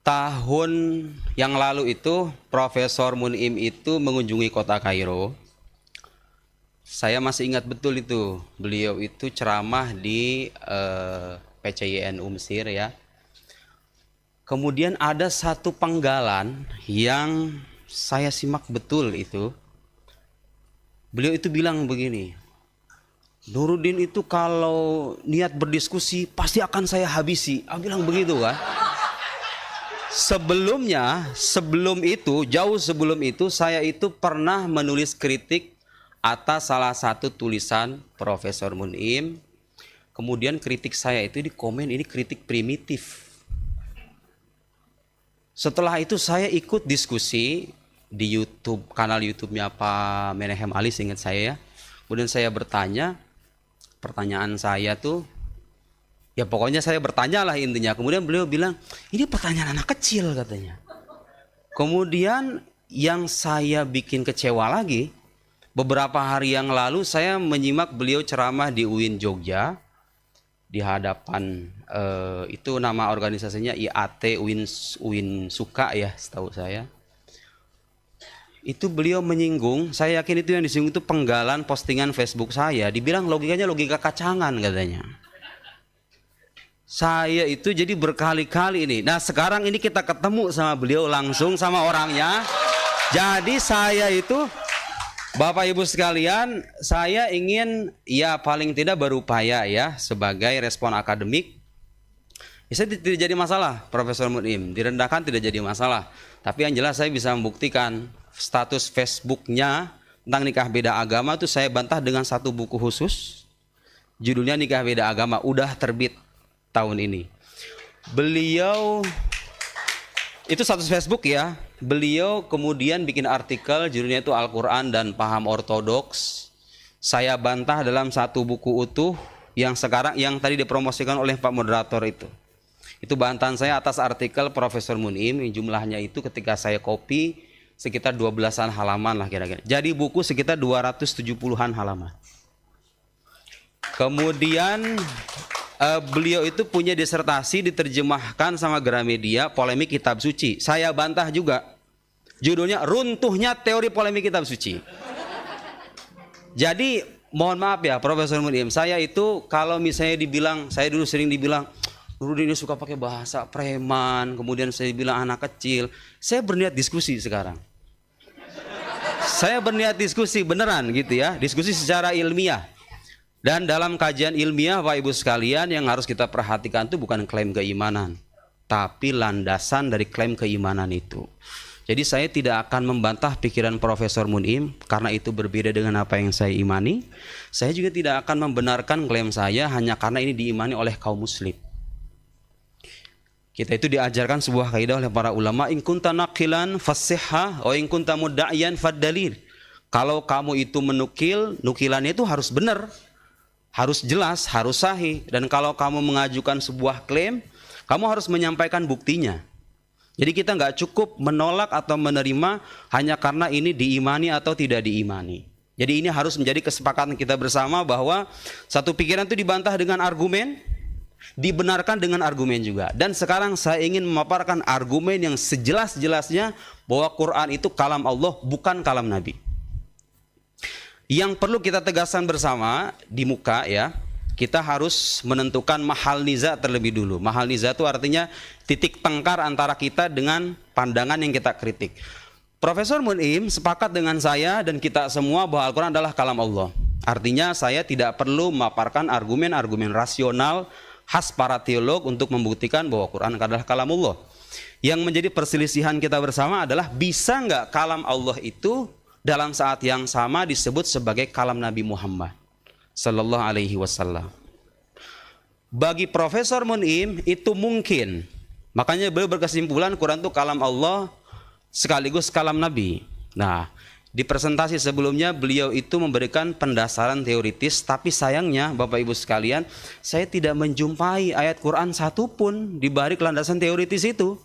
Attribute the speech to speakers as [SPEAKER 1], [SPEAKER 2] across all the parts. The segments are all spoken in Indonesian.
[SPEAKER 1] Tahun yang lalu itu Profesor Mun'im itu mengunjungi kota Kairo. Saya masih ingat betul itu. Beliau itu ceramah di PCYNU Mesir ya. Kemudian ada satu penggalan yang saya simak betul itu. Beliau itu bilang begini, Nuruddin itu kalau niat berdiskusi pasti akan saya habisi. Bilang begitu kan. Sebelum itu, jauh sebelum itu, saya itu pernah menulis kritik atas salah satu tulisan Profesor Mun'im. Kemudian kritik saya itu di komen, ini kritik primitif. Setelah itu saya ikut diskusi di YouTube, kanal YouTube-nya Pak Menahem Ali, seingat saya ya. Kemudian saya bertanya, pertanyaan saya tuh, ya pokoknya saya bertanya lah intinya. Kemudian beliau bilang, ini pertanyaan anak kecil katanya. Kemudian yang saya bikin kecewa lagi, beberapa hari yang lalu saya menyimak beliau ceramah di UIN Jogja. Di hadapan, itu nama organisasinya IAT UIN Suka ya setahu saya. Itu beliau menyinggung, saya yakin itu yang disinggung itu penggalan postingan Facebook saya. Dibilang logikanya logika kacangan katanya. Saya itu jadi berkali-kali ini. Nah sekarang ini kita ketemu sama beliau langsung sama orangnya. Jadi saya itu, Bapak Ibu sekalian, saya ingin ya paling tidak berupaya ya sebagai respon akademik. Bisa tidak jadi masalah Profesor Mun'im, direndahkan tidak jadi masalah. Tapi yang jelas saya bisa membuktikan status Facebooknya tentang nikah beda agama itu saya bantah dengan satu buku khusus. Judulnya Nikah Beda Agama, udah terbit tahun ini. Beliau, itu status Facebook ya. Beliau kemudian bikin artikel judulnya itu Al-Quran dan Paham Ortodoks. Saya bantah dalam satu buku utuh yang sekarang yang tadi dipromosikan oleh Pak Moderator itu. Itu bantahan saya atas artikel Profesor Mun'im, jumlahnya itu ketika saya copy sekitar 12-an halaman lah kira-kira. Jadi buku sekitar 270-an halaman. Kemudian beliau itu punya disertasi diterjemahkan sama Gramedia, polemik kitab suci. Saya bantah juga. Judulnya Runtuhnya Teori Polemik Kitab Suci. Jadi mohon maaf ya Profesor Mun'im, saya itu kalau misalnya dibilang, saya dulu sering dibilang Nuruddin ini suka pakai bahasa preman, kemudian saya bilang anak kecil. Saya berniat diskusi sekarang. Saya berniat diskusi beneran gitu ya, diskusi secara ilmiah. Dan dalam kajian ilmiah Bapak Ibu sekalian yang harus kita perhatikan itu bukan klaim keimanan, tapi landasan dari klaim keimanan itu. Jadi saya tidak akan membantah pikiran Profesor Mun'im karena itu berbeda dengan apa yang saya imani. Saya juga tidak akan membenarkan klaim saya hanya karena ini diimani oleh kaum muslim. Kita itu diajarkan sebuah kaidah oleh para ulama, in kunta naqilan fasihha wa in kunta mudda'iyan faddalil. Kalau kamu itu menukil, nukilannya itu harus benar, harus jelas, harus sahih. Dan kalau kamu mengajukan sebuah klaim, kamu harus menyampaikan buktinya. Jadi kita nggak cukup menolak atau menerima hanya karena ini diimani atau tidak diimani. Jadi ini harus menjadi kesepakatan kita bersama bahwa satu pikiran itu dibantah dengan argumen, dibenarkan dengan argumen juga. Dan sekarang saya ingin memaparkan argumen yang sejelas-jelasnya bahwa Quran itu kalam Allah, bukan kalam Nabi. Yang perlu kita tegaskan bersama di muka ya, kita harus menentukan mahal niza terlebih dulu. Mahal niza itu artinya titik tengkar antara kita dengan pandangan yang kita kritik. Profesor Mun'im sepakat dengan saya dan kita semua bahwa Al-Quran adalah kalam Allah. Artinya saya tidak perlu memaparkan argumen-argumen rasional khas para teolog untuk membuktikan bahwa Quran adalah kalam Allah. Yang menjadi perselisihan kita bersama adalah bisa nggak kalam Allah itu dalam saat yang sama disebut sebagai kalam Nabi Muhammad Sallallahu Alaihi Wasallam. Bagi Profesor Mun'im itu mungkin. Makanya beliau berkesimpulan Quran itu kalam Allah sekaligus kalam Nabi. Nah, di presentasi sebelumnya beliau itu memberikan pendasaran teoritis, tapi sayangnya Bapak Ibu sekalian, saya tidak menjumpai ayat Quran satupun di balik landasan teoritis itu.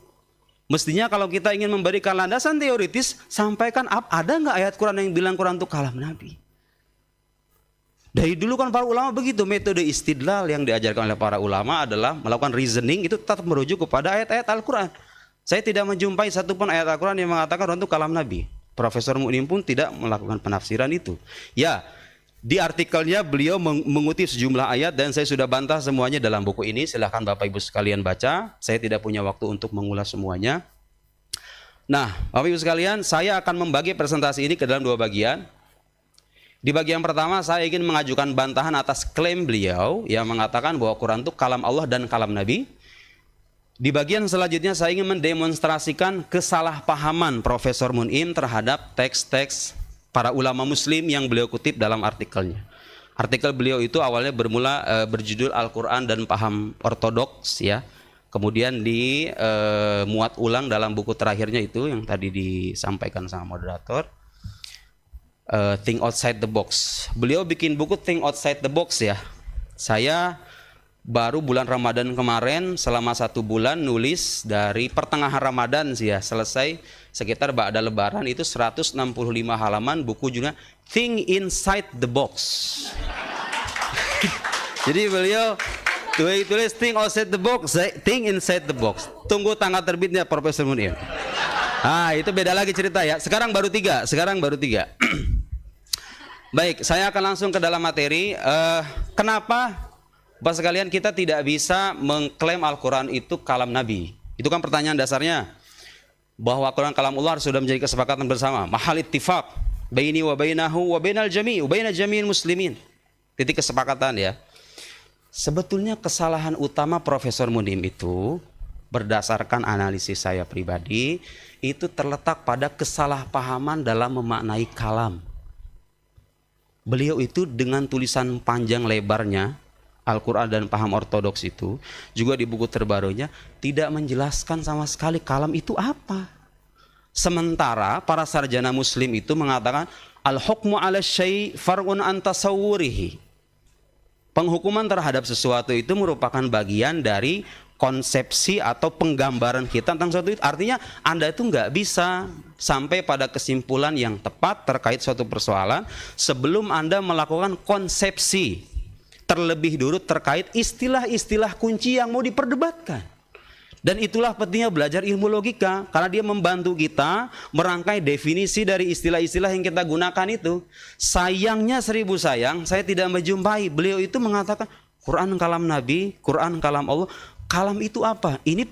[SPEAKER 1] Mestinya kalau kita ingin memberikan landasan teoritis, sampaikan ada nggak ayat Quran yang bilang Quran itu kalam Nabi. Dari dulu kan para ulama begitu, metode istidlal yang diajarkan oleh para ulama adalah melakukan reasoning itu tetap merujuk kepada ayat-ayat Al-Quran. Saya tidak menjumpai satupun ayat Al-Quran yang mengatakan Quran itu kalam Nabi. Profesor Mu'in pun tidak melakukan penafsiran itu. Ya, di artikelnya beliau mengutip sejumlah ayat dan saya sudah bantah semuanya dalam buku ini. Silahkan Bapak Ibu sekalian baca. Saya tidak punya waktu untuk mengulas semuanya. Nah, Bapak Ibu sekalian, saya akan membagi presentasi ini ke dalam dua bagian. Di bagian pertama saya ingin mengajukan bantahan atas klaim beliau yang mengatakan bahwa Quran itu kalam Allah dan kalam Nabi. Di bagian selanjutnya saya ingin mendemonstrasikan kesalahpahaman Profesor Mun'im terhadap teks-teks para ulama muslim yang beliau kutip dalam artikelnya. Artikel beliau itu awalnya berjudul Al-Quran dan Paham Ortodoks ya. Kemudian dimuat ulang dalam buku terakhirnya itu yang tadi disampaikan sama moderator. Think Outside the Box. Beliau bikin buku Think Outside the Box ya. Saya baru bulan Ramadan kemarin selama 1 bulan nulis dari pertengahan Ramadan sih ya, selesai sekitar ba'da lebaran itu 165 halaman buku judulnya Think Inside the Box. Jadi beliau tulis Think Outside the Box, Think Inside the Box. Tunggu tanggal terbitnya Profesor Mun'im. Ah, itu beda lagi cerita ya. Sekarang baru 3. Baik, saya akan langsung ke dalam materi. Kenapa Bapak sekalian kita tidak bisa mengklaim Al-Quran itu kalam Nabi? Itu kan pertanyaan dasarnya. Bahwa Al-Quran kalam Allah sudah menjadi kesepakatan bersama. Mahal ittifaq baini wa bainahu wa bainal jami' wa bainal jami'il muslimin. Titik kesepakatan ya. Sebetulnya kesalahan utama Profesor Mun'im itu berdasarkan analisis saya pribadi itu terletak pada kesalahpahaman dalam memaknai kalam. Beliau itu dengan tulisan panjang lebarnya Al-Quran dan Paham Ortodoks itu juga di buku terbarunya tidak menjelaskan sama sekali kalam itu apa. Sementara para sarjana muslim itu mengatakan al-hukmu 'ala syai' far'un an tasawwurihi. Penghukuman terhadap sesuatu itu merupakan bagian dari konsepsi atau penggambaran kita tentang sesuatu itu. Artinya Anda itu nggak bisa sampai pada kesimpulan yang tepat terkait suatu persoalan sebelum Anda melakukan konsepsi terlebih dulu terkait istilah-istilah kunci yang mau diperdebatkan. Dan itulah pentingnya belajar ilmu logika, karena dia membantu kita merangkai definisi dari istilah-istilah yang kita gunakan itu. Sayangnya 1000 sayang, saya tidak menjumpai beliau itu mengatakan Quran kalam Nabi, Quran kalam Allah. Kalam itu apa? Ini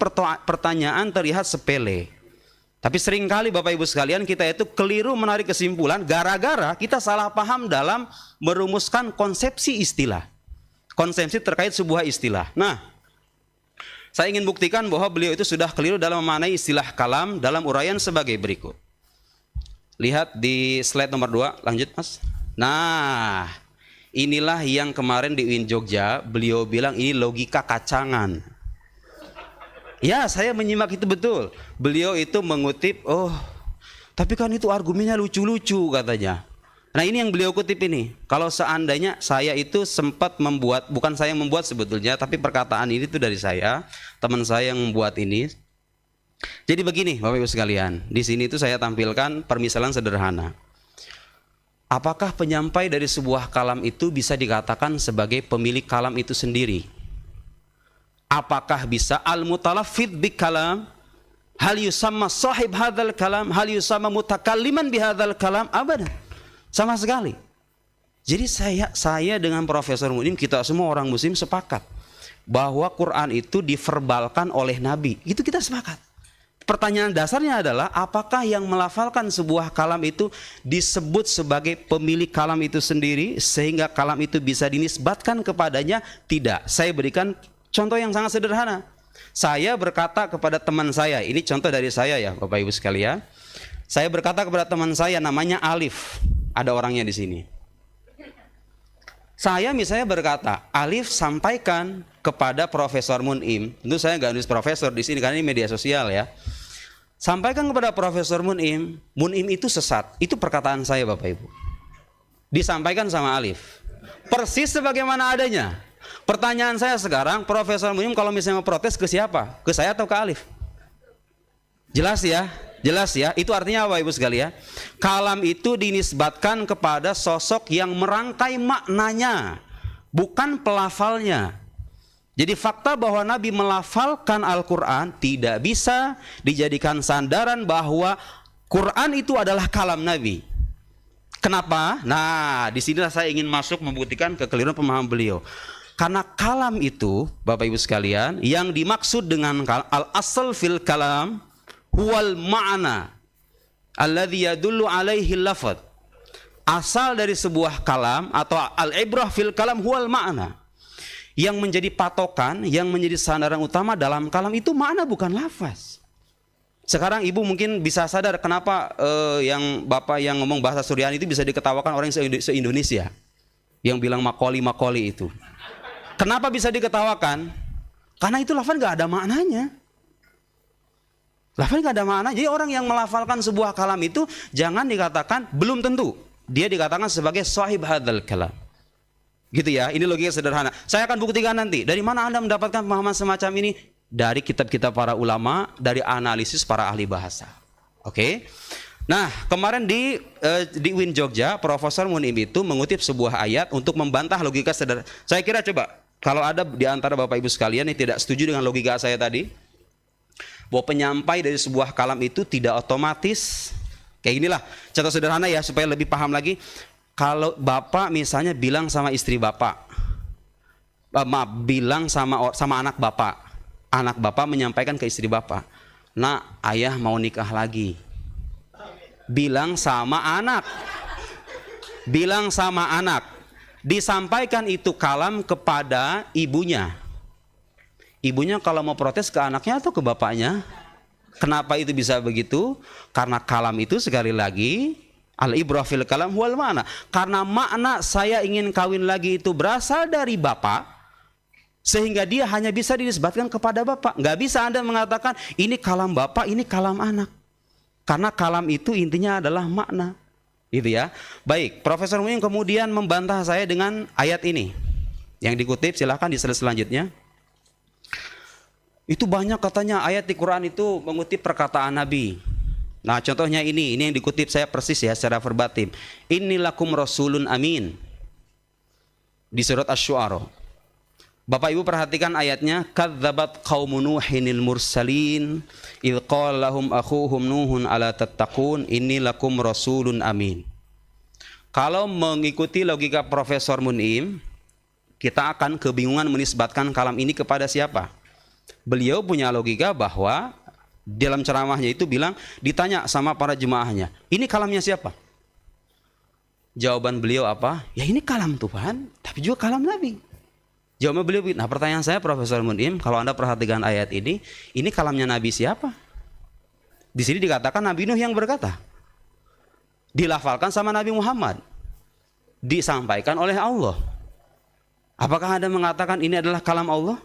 [SPEAKER 1] pertanyaan terlihat sepele. Tapi seringkali Bapak Ibu sekalian kita itu keliru menarik kesimpulan gara-gara kita salah paham dalam merumuskan konsepsi istilah. Konsepsi terkait sebuah istilah. Nah, saya ingin buktikan bahwa beliau itu sudah keliru dalam memaknai istilah kalam dalam uraian sebagai berikut. Lihat di slide nomor 2, lanjut Mas. Nah, inilah yang kemarin di UIN Jogja beliau bilang ini logika kacangan. Ya, saya menyimak itu betul. Beliau itu mengutip, tapi kan itu argumennya lucu-lucu katanya. Nah, ini yang beliau kutip ini. Kalau seandainya saya itu sempat membuat, bukan saya yang membuat sebetulnya, tapi perkataan ini itu dari saya, teman saya yang membuat ini. Jadi begini, Bapak Ibu sekalian, di sini itu saya tampilkan permisalan sederhana. Apakah penyampai dari sebuah kalam itu bisa dikatakan sebagai pemilik kalam itu sendiri? Apakah bisa al-mutalaffidz bi kalam hal yusamma sahib hadzal kalam hal yusamma mutakalliman bi hadzal kalam? Abadan. Sama sekali. Jadi saya dengan Profesor Mun'im, kita semua orang muslim sepakat bahwa Quran itu diverbalkan oleh Nabi. Itu kita sepakat. Pertanyaan dasarnya adalah apakah yang melafalkan sebuah kalam itu disebut sebagai pemilik kalam itu sendiri sehingga kalam itu bisa dinisbatkan kepadanya? Tidak. Saya berikan contoh yang sangat sederhana. Saya berkata kepada teman saya, ini contoh dari saya ya Bapak Ibu sekalian. Saya berkata kepada teman saya namanya Alif. Ada orangnya di sini. Saya misalnya berkata, Alif sampaikan kepada Profesor Mun'im. Tentu saya nggak nulis profesor di sini karena ini media sosial ya. Sampaikan kepada Profesor Mun'im, Mun'im itu sesat. Itu perkataan saya Bapak Ibu. Disampaikan sama Alif. Persis sebagaimana adanya. Pertanyaan saya sekarang, Profesor Mun'im kalau misalnya mau protes ke siapa? Ke saya atau ke Alif? Jelas ya? Jelas ya? Itu artinya apa Ibu sekalian? Kalam itu dinisbatkan kepada sosok yang merangkai maknanya, bukan pelafalnya. Jadi fakta bahwa Nabi melafalkan Al-Quran tidak bisa dijadikan sandaran bahwa Quran itu adalah kalam Nabi. Kenapa? Nah, disinilah saya ingin masuk membuktikan kekeliruan pemahaman beliau. Karena kalam itu, Bapak Ibu sekalian, yang dimaksud dengan al-asl fil kalam huwal ma'na alladhi yadullu alaihi lafad. Asal dari sebuah kalam atau al-ibrah fil kalam huwal ma'na. Yang menjadi patokan, yang menjadi sandaran utama dalam kalam itu makna bukan lafaz. Sekarang ibu mungkin bisa sadar kenapa yang bapak yang ngomong bahasa Suryani itu bisa diketawakan orang se-Indonesia. Yang bilang makoli itu. Kenapa bisa diketawakan? Karena itu lafaz nggak ada maknanya. Lafaz nggak ada makna. Jadi orang yang melafalkan sebuah kalam itu jangan dikatakan, belum tentu dia dikatakan sebagai sahib hadzal kalam. Gitu ya. Ini logika sederhana. Saya akan buktikan nanti. Dari mana Anda mendapatkan pemahaman semacam ini? Dari kitab-kitab para ulama, dari analisis para ahli bahasa. Oke. Nah, kemarin di UIN Jogja, Profesor Munim itu mengutip sebuah ayat untuk membantah logika sederhana. Saya kira coba kalau ada di antara Bapak Ibu sekalian yang tidak setuju dengan logika saya tadi, bahwa penyampai dari sebuah kalam itu tidak otomatis, kayak inilah contoh sederhana ya supaya lebih paham lagi. Kalau Bapak misalnya bilang sama istri Bapak, bilang sama anak Bapak menyampaikan ke istri Bapak, "Nak, ayah mau nikah lagi." Bilang sama anak, disampaikan itu kalam kepada ibunya. Ibunya kalau mau protes ke anaknya atau ke bapaknya? Kenapa itu bisa begitu? Karena kalam itu sekali lagi al-ibrah fil kalam huwal ma'na. Karena makna saya ingin kawin lagi itu berasal dari bapak, sehingga dia hanya bisa dinisbatkan kepada bapak. Nggak bisa Anda mengatakan ini kalam bapak, ini kalam anak. Karena kalam itu intinya adalah makna. Gitu ya. Baik, Profesor Muin kemudian membantah saya dengan ayat ini. Yang dikutip silahkan di slide selanjutnya. Itu banyak katanya ayat di Quran itu mengutip perkataan Nabi. Nah, contohnya ini yang dikutip saya persis ya secara verbatim. Innilakum rasulun amin. Di surat Asy-Syu'ara. Bapak Ibu perhatikan ayatnya, kadzabat qaumun nuhinil mursalin idz qala lahum akhuhum nuhun ala tattaqun inni lakum rasulun amin. Kalau mengikuti logika Profesor Munim, kita akan kebingungan menisbatkan kalam ini kepada siapa? Beliau punya logika bahwa dalam ceramahnya itu bilang, ditanya sama para jemaahnya, ini kalamnya siapa? Jawaban beliau apa? Ya ini kalam Tuhan, tapi juga kalam Nabi. Jawaban beliau, nah pertanyaan saya Profesor Munim, kalau Anda perhatikan ayat ini kalamnya Nabi siapa? Di sini dikatakan Nabi Nuh yang berkata. Dilafalkan sama Nabi Muhammad. Disampaikan oleh Allah. Apakah Anda mengatakan ini adalah kalam Allah?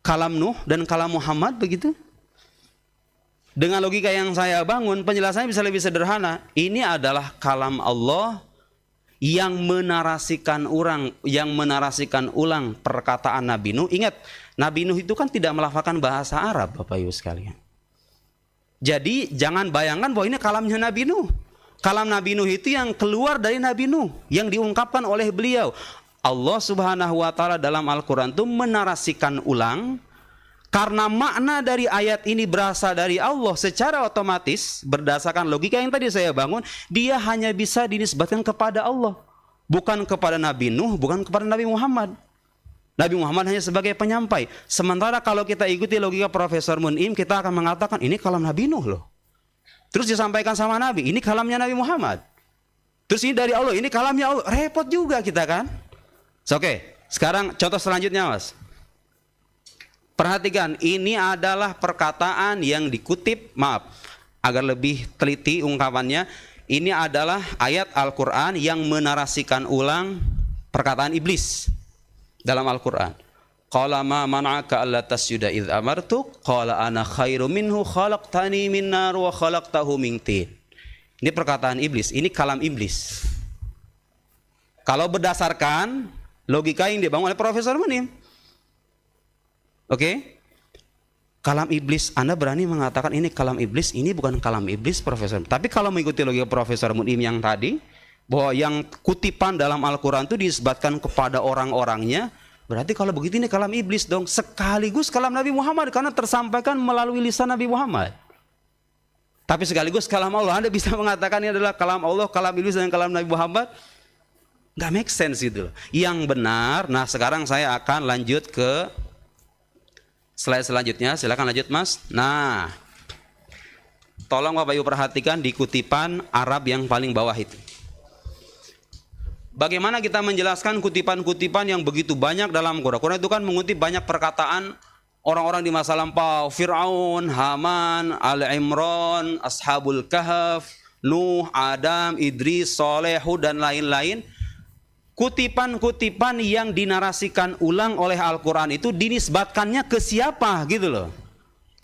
[SPEAKER 1] Kalam Nuh dan kalam Muhammad begitu? Dengan logika yang saya bangun, penjelasannya bisa lebih sederhana. Ini adalah kalam Allah yang menarasikan ulang perkataan Nabi Nuh. Ingat, Nabi Nuh itu kan tidak melafalkan bahasa Arab, Bapak Ibu sekalian. Jadi jangan bayangkan bahwa ini kalamnya Nabi Nuh. Kalam Nabi Nuh itu yang keluar dari Nabi Nuh, yang diungkapkan oleh beliau. Allah Subhanahu wa taala dalam Al-Qur'an itu menarasikan ulang, karena makna dari ayat ini berasal dari Allah secara otomatis berdasarkan logika yang tadi saya bangun, dia hanya bisa dinisbatkan kepada Allah, bukan kepada Nabi Nuh, bukan kepada Nabi Muhammad. Nabi Muhammad hanya sebagai penyampai. Sementara kalau kita ikuti logika Profesor Munim, kita akan mengatakan ini kalam Nabi Nuh loh. Terus disampaikan sama Nabi, ini kalamnya Nabi Muhammad. Terus ini dari Allah, ini kalamnya Allah. Repot juga kita kan? Oke, sekarang contoh selanjutnya Mas. Perhatikan, ini adalah perkataan yang dikutip, maaf, agar lebih teliti ungkapannya. Ini adalah ayat Al-Quran yang menarasikan ulang perkataan iblis dalam Al-Quran. Qala ma man'aka alla tasjuda idz amartuk qala ana khairu minhu khalaqtani min nar wa khalaqtahu min tin. Ini perkataan iblis, ini kalam iblis. Kalau berdasarkan logika yang dibangun oleh Profesor Munim. Oke? Kalam iblis, Anda berani mengatakan ini kalam iblis, ini bukan kalam iblis Profesor. Tapi kalau mengikuti logika Profesor Munim yang tadi, bahwa yang kutipan dalam Al-Quran itu disebutkan kepada orang-orangnya, Berarti kalau begitu ini kalam iblis dong, sekaligus kalam Nabi Muhammad karena tersampaikan melalui lisan Nabi Muhammad. Tapi sekaligus kalam Allah. Anda bisa mengatakan ini adalah kalam Allah, kalam iblis dan kalam Nabi Muhammad? Nggak make sense gitu. Yang benar, nah sekarang saya akan lanjut ke slide selanjutnya. Silakan lanjut Mas. Nah, tolong Bapak Ibu perhatikan di kutipan Arab yang paling bawah itu. Bagaimana kita menjelaskan kutipan-kutipan yang begitu banyak dalam Quran? Quran itu kan mengutip banyak perkataan orang-orang di masa lampau. Fir'aun, Haman, Al-Imran, Ashabul Kahf, Nuh, Adam, Idris, Soleh, Hud, dan lain-lain. Kutipan-kutipan yang dinarasikan ulang oleh Al-Quran itu dinisbatkannya ke siapa gitu loh.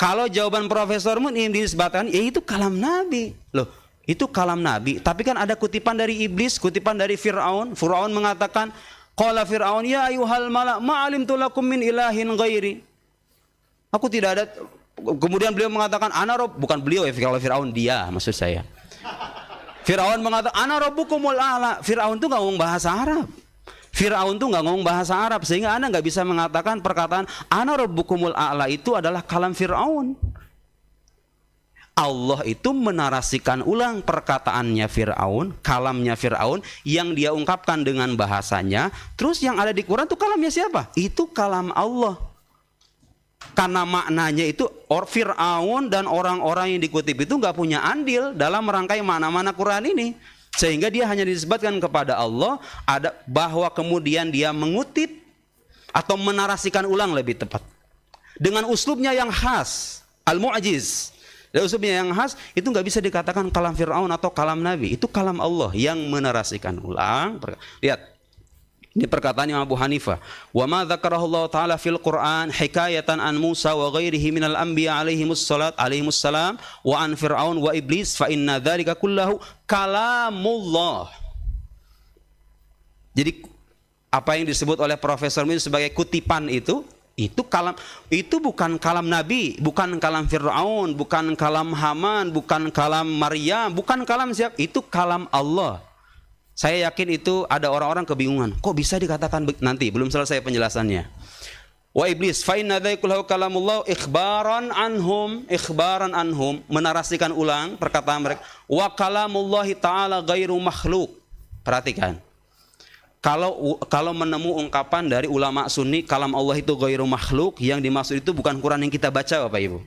[SPEAKER 1] Kalau jawaban Profesor Munim dinisbatkan, ya itu kalam Nabi. Loh, itu kalam Nabi. Tapi kan ada kutipan dari iblis, kutipan dari Fir'aun. Fir'aun mengatakan, qala Fir'aun, ya ayuhal mala' ma'alimtu lakum min ilahin ghairi. Aku tidak ada. Kemudian beliau mengatakan, ana rob. Bukan beliau ya, kalau Fir'aun dia maksud saya. Fir'aun mengatakan, ana rabbukumul a'la. Fir'aun itu nggak ngomong bahasa Arab. Fir'aun itu nggak ngomong bahasa Arab. Sehingga Anda nggak bisa mengatakan perkataan, ana rabbukumul a'la itu adalah kalam Fir'aun. Allah itu menarasikan ulang perkataannya Fir'aun, kalamnya Fir'aun yang dia ungkapkan dengan bahasanya. Terus yang ada di Quran itu kalamnya siapa? Itu kalam Allah. Karena maknanya itu Fir'aun dan orang-orang yang dikutip itu nggak punya andil dalam merangkai mana-mana Quran ini. Sehingga dia hanya disebutkan kepada Allah ada bahwa kemudian dia mengutip atau menarasikan ulang lebih tepat. Dengan uslubnya yang khas, al-mu'jiz. Dan usulnya yang khas itu nggak bisa dikatakan kalam Fir'aun atau kalam Nabi. Itu kalam Allah yang menarasikan ulang. Lihat, ini perkataan Imam Abu Hanifah. Wa ma dzakarahu Allah Ta'ala fil Qur'an hikayatan an Musa wa ghairihi minal anbiya alaihimus salam wa an Fir'aun wa iblis fa inna dzalika kullahu kalamullah. Jadi apa yang disebut oleh Profesor Min sebagai kutipan itu kalam, itu bukan kalam Nabi, bukan kalam Fir'aun, bukan kalam Haman, bukan kalam Maryam, bukan kalam siapa, itu kalam Allah. Saya yakin itu ada orang-orang kebingungan. Kok bisa dikatakan nanti belum selesai penjelasannya. Wa iblis fa inna dzalika kalamullah ikhbaran anhum menarasikan ulang perkataan mereka. Wa kalamullahi ta'ala ghairu makhluk. Perhatikan. Kalau menemu ungkapan dari ulama sunni kalam Allah itu ghairu makhluk, yang dimaksud itu bukan Quran yang kita baca Bapak Ibu.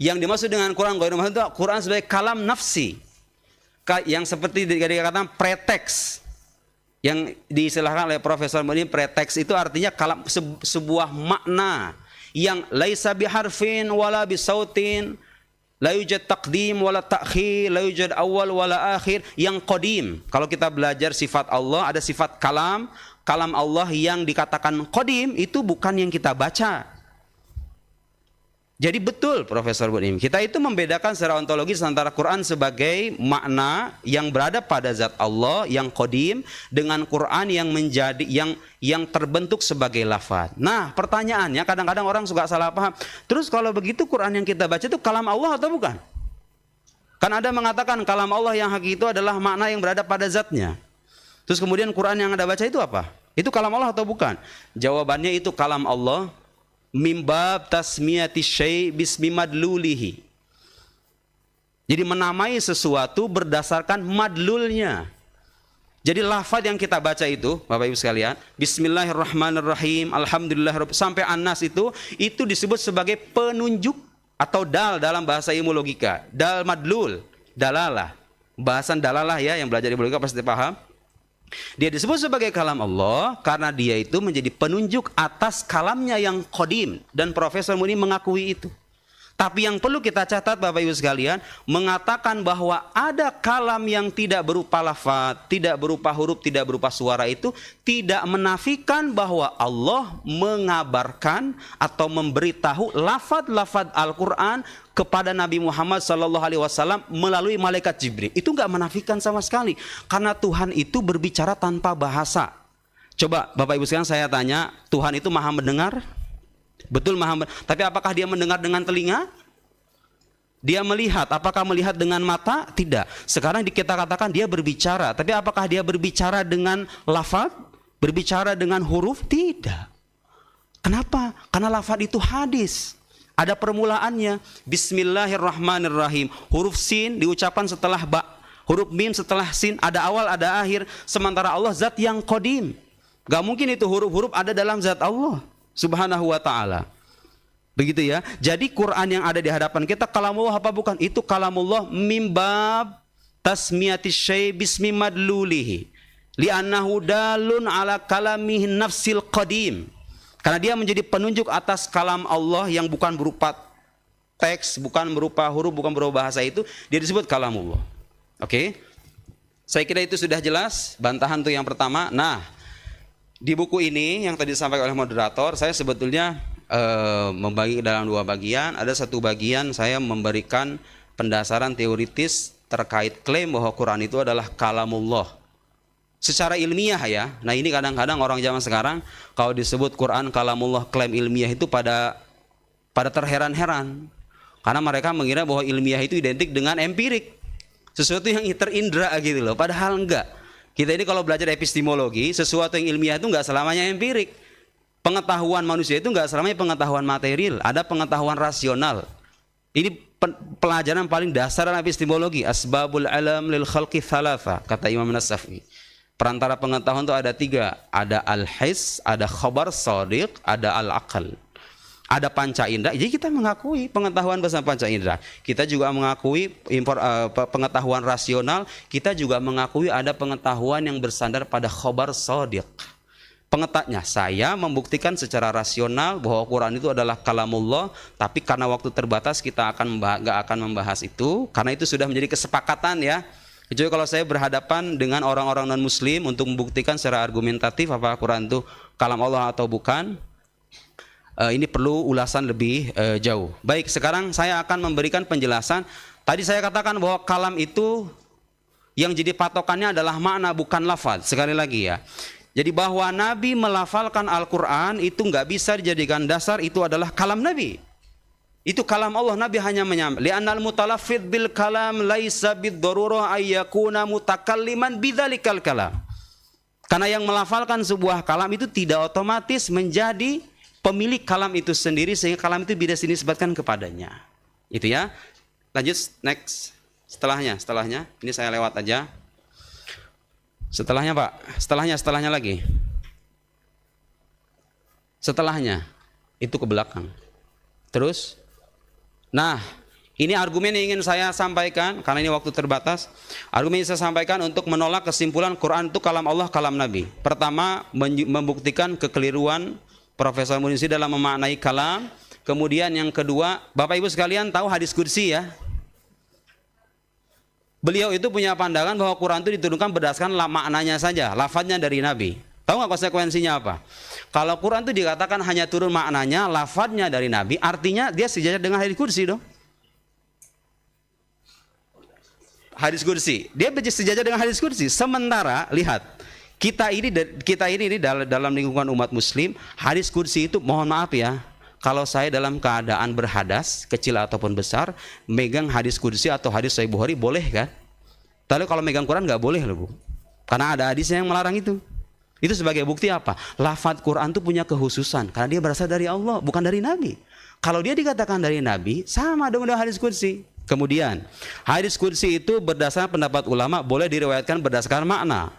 [SPEAKER 1] Yang dimaksud dengan Quran ghairu makhluk itu Quran sebagai kalam nafsi. Yang seperti dikatakan preteks. Yang diistilahkan oleh Profesor Munim preteks itu artinya kalam sebuah makna yang laisa biharfin wala bisautin. La yujad taqdim wala ta'khir, la yujad awal wala akhir, yang qadim. Kalau kita belajar sifat Allah, ada sifat kalam Allah yang dikatakan qadim itu bukan yang kita baca. Jadi betul Profesor Budim, kita itu membedakan secara ontologis antara Quran sebagai makna yang berada pada zat Allah yang qadim dengan Quran yang menjadi yang terbentuk sebagai lafaz. Nah, pertanyaannya kadang-kadang orang suka salah paham. Terus kalau begitu Quran yang kita baca itu kalam Allah atau bukan? Kan ada mengatakan kalam Allah yang hakiki itu adalah makna yang berada pada zatnya. Terus kemudian Quran yang Anda baca itu apa? Itu kalam Allah atau bukan? Jawabannya itu kalam Allah mimbab tasmiyati syai' bismi madlulihi. Jadi menamai sesuatu berdasarkan madlulnya. Jadi lafaz yang kita baca itu Bapak Ibu sekalian, bismillahirrahmanirrahim, alhamdulillah sampai an-nas itu disebut sebagai penunjuk atau dal dalam bahasa ilmu logika. Dal madlul, dalalah. Bahasan dalalah ya, yang belajar di logika pasti paham. Dia disebut sebagai kalam Allah karena dia itu menjadi penunjuk atas kalamnya yang qadim, dan Profesor Muni mengakui itu. Tapi yang perlu kita catat Bapak Ibu sekalian, mengatakan bahwa ada kalam yang tidak berupa lafaz, tidak berupa huruf, tidak berupa suara itu tidak menafikan bahwa Allah mengabarkan atau memberitahu lafaz-lafaz Al-Quran kepada Nabi Muhammad SAW melalui malaikat Jibril. Itu nggak menafikan sama sekali, karena Tuhan itu berbicara tanpa bahasa. Coba Bapak Ibu sekalian saya tanya, Tuhan itu maha mendengar? Betul maha mendengar. Tapi apakah dia mendengar dengan telinga? Dia melihat. Apakah melihat dengan mata? Tidak. Sekarang kita katakan dia berbicara. Tapi apakah dia berbicara dengan lafaz? berbicara dengan huruf? Tidak. Kenapa? Karena lafaz itu hadis. Ada permulaannya. Bismillahirrahmanirrahim. Huruf sin diucapkan setelah ba. Huruf mim setelah sin. Ada awal, ada akhir. Sementara Allah zat yang qadim. Gak mungkin itu huruf-huruf ada dalam zat Allah subhanahu wa ta'ala. Begitu ya. Jadi Quran yang ada di hadapan kita kalamullah apa bukan? Itu kalamullah mimbab tasmiyati syai' bismi madlulihi. Li'annahu dalun ala kalamihi nafsil qadim. Karena dia menjadi penunjuk atas kalam Allah yang bukan berupa teks, bukan berupa huruf, bukan berupa bahasa itu, dia disebut kalamullah. Oke? Saya kira itu sudah jelas, bantahan tuh yang pertama. Nah, di buku ini yang tadi disampaikan oleh moderator, saya sebetulnya membagi dalam dua bagian. Ada satu bagian saya memberikan pendasaran teoritis terkait klaim bahwa Quran itu adalah kalamullah. Secara ilmiah ya. Nah ini kadang-kadang orang zaman sekarang kalau disebut Quran kalamullah klaim ilmiah itu pada terheran-heran. Karena mereka mengira bahwa ilmiah itu identik dengan empirik. Sesuatu yang terindra gitu loh. Padahal enggak. Kita ini kalau belajar epistemologi, sesuatu yang ilmiah itu enggak selamanya empirik. Pengetahuan manusia itu enggak selamanya pengetahuan material. Ada pengetahuan rasional. Ini pelajaran paling dasar dalam epistemologi. Asbabul alam lil khalqi thalatha, kata Imam Nassafi. Perantara pengetahuan itu ada tiga. Ada al-his, ada khabar shadiq, ada al-aqal. Ada panca indera. Jadi kita mengakui pengetahuan bersama panca indera. Kita juga mengakui pengetahuan rasional. Kita juga mengakui ada pengetahuan yang bersandar pada khabar shadiq. Pengetatnya, saya membuktikan secara rasional bahwa Quran itu adalah kalamullah. Tapi karena waktu terbatas kita nggak akan membahas itu. Karena itu sudah menjadi kesepakatan ya. Kecuali kalau saya berhadapan dengan orang-orang non-muslim untuk membuktikan secara argumentatif apakah Quran itu kalam Allah atau bukan, ini perlu ulasan lebih jauh. Baik, sekarang saya akan memberikan penjelasan. Tadi saya katakan bahwa kalam itu yang jadi patokannya adalah makna bukan lafaz. Sekali lagi ya. Jadi bahwa Nabi melafalkan Al-Quran itu nggak bisa dijadikan dasar itu adalah kalam Nabi. Itu kalam Allah, Nabi hanya menyampaikan. Li'annal mutalaffidz bil kalam laisa bid-darurah ayyakuna mutakalliman bidzalikal kalam. Karena yang melafalkan sebuah kalam itu tidak otomatis menjadi pemilik kalam itu sendiri sehingga kalam itu bisa dinisbatkan kepadanya. Itu ya. Lanjut next. Setelahnya. Ini saya lewat aja. Setelahnya, Pak. Setelahnya lagi. Setelahnya itu ke belakang. Terus nah, ini argumen yang ingin saya sampaikan karena ini waktu terbatas. Argumen yang saya sampaikan untuk menolak kesimpulan Quran itu kalam Allah, kalam Nabi. Pertama, membuktikan kekeliruan Profesor Munisi dalam memaknai kalam. Kemudian yang kedua, Bapak Ibu sekalian tahu hadis qudsi ya. Beliau itu punya pandangan bahwa Quran itu diturunkan berdasarkan maknanya saja, lafadznya dari Nabi. Tahu nggak konsekuensinya apa? Kalau Quran itu dikatakan hanya turun maknanya, lafadznya dari Nabi, artinya dia sejajar dengan hadis qudsi dong. Hadis qudsi, dia sejajar dengan hadis qudsi. Sementara lihat, kita ini dalam lingkungan umat Muslim, hadis qudsi itu mohon maaf ya, kalau saya dalam keadaan berhadas, kecil ataupun besar, megang hadis qudsi atau hadis Sahih Bukhari boleh kan? Tapi kalau megang Quran nggak boleh loh Bu, karena ada hadisnya yang melarang itu. Itu sebagai bukti apa? Lafaz Quran itu punya kekhususan karena dia berasal dari Allah, bukan dari Nabi. Kalau dia dikatakan dari Nabi, sama dong dengan hadis qudsi. Kemudian, hadis qudsi itu berdasarkan pendapat ulama boleh diriwayatkan berdasarkan makna.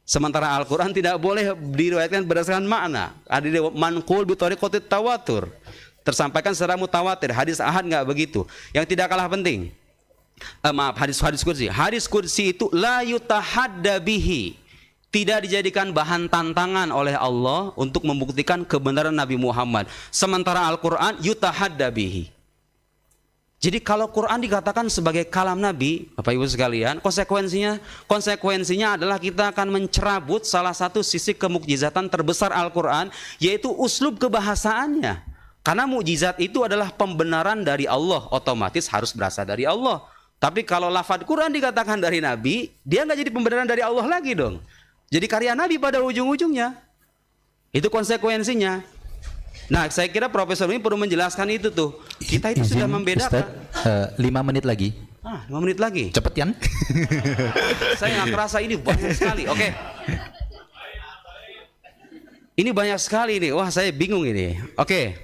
[SPEAKER 1] Sementara Al-Quran tidak boleh diriwayatkan berdasarkan makna. Ada manqul bi thariqatit tawatur. Tersampaikan secara mutawatir. Hadis ahad nggak begitu. Yang tidak kalah penting. Hadis qudsi. Hadis qudsi itu la yutahadda bihi. Tidak dijadikan bahan tantangan oleh Allah untuk membuktikan kebenaran Nabi Muhammad. Sementara Al-Quran yutahadda bihi. Jadi kalau Quran dikatakan sebagai kalam Nabi, Bapak Ibu sekalian, konsekuensinya adalah kita akan mencerabut salah satu sisi kemukjizatan terbesar Al-Quran, yaitu uslub kebahasaannya. Karena mukjizat itu adalah pembenaran dari Allah, otomatis harus berasal dari Allah. Tapi kalau lafaz Quran dikatakan dari Nabi, dia nggak jadi pembenaran dari Allah lagi dong. Jadi karya Nabi pada ujung-ujungnya. Itu konsekuensinya. Nah, saya kira Profesor ini perlu menjelaskan itu tuh. Kita itu sudah membedakan.
[SPEAKER 2] Ustaz, 5 menit lagi.
[SPEAKER 1] 5 menit lagi.
[SPEAKER 2] Cepet kan?
[SPEAKER 1] Saya nggak kerasa ini banyak sekali. Oke. Ini banyak sekali ini. Wah, saya bingung ini. Oke.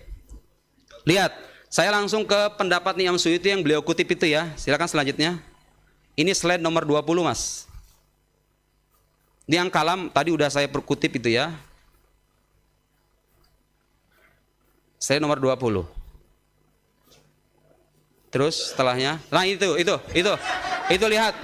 [SPEAKER 1] Lihat, saya langsung ke pendapat Imam Suyuti yang beliau kutip itu ya. Silakan selanjutnya. Ini slide nomor 20, Mas. Ini yang kalam tadi udah saya perkutip itu ya. Slide nomor 20. Terus setelahnya, nah itu lihat.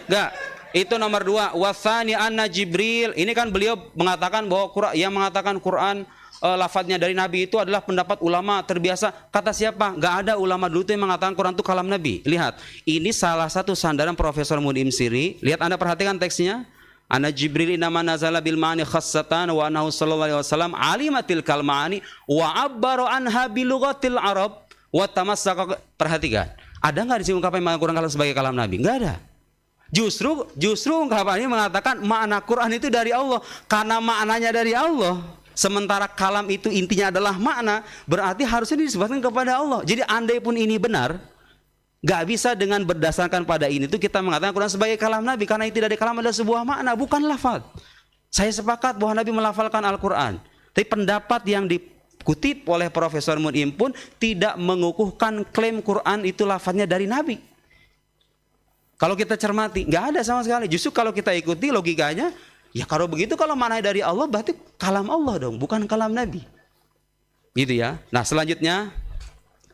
[SPEAKER 1] Enggak. Itu nomor 2, wasani anna Jibril. Ini kan beliau mengatakan bahwa yang mengatakan Quran lafadznya dari Nabi itu adalah pendapat ulama terbiasa. Kata siapa? Enggak ada ulama dulu itu yang mengatakan Quran itu kalam Nabi. Lihat, ini salah satu sandaran Profesor Mudim Siri. Lihat, Anda perhatikan teksnya. Anna Jibril inama nazala bil ma'ani khassatan wa annahu sallallahu alaihi wasallam alimatil kalmani wa abbara anha bi lughatil arab wa tamassaka. Perhatikan. Ada enggak di sini ungkapan Quran kalam sebagai kalam Nabi? Enggak ada. Justru ungkapan ini mengatakan makna Quran itu dari Allah karena maknanya dari Allah. Sementara kalam itu intinya adalah makna, berarti harusnya disebutkan kepada Allah. Jadi andai pun ini benar, nggak bisa dengan berdasarkan pada ini itu kita mengatakan Quran sebagai kalam Nabi karena itu dari kalam adalah sebuah makna, bukan lafaz. Saya sepakat bahwa Nabi melafalkan Al-Quran, tapi pendapat yang dikutip oleh Profesor Mudim pun tidak mengukuhkan klaim Quran itu lafaznya dari Nabi. Kalau kita cermati, nggak ada sama sekali. Justru kalau kita ikuti logikanya, ya kalau begitu kalau maknanya dari Allah berarti kalam Allah dong, bukan kalam Nabi. Gitu ya. Nah selanjutnya,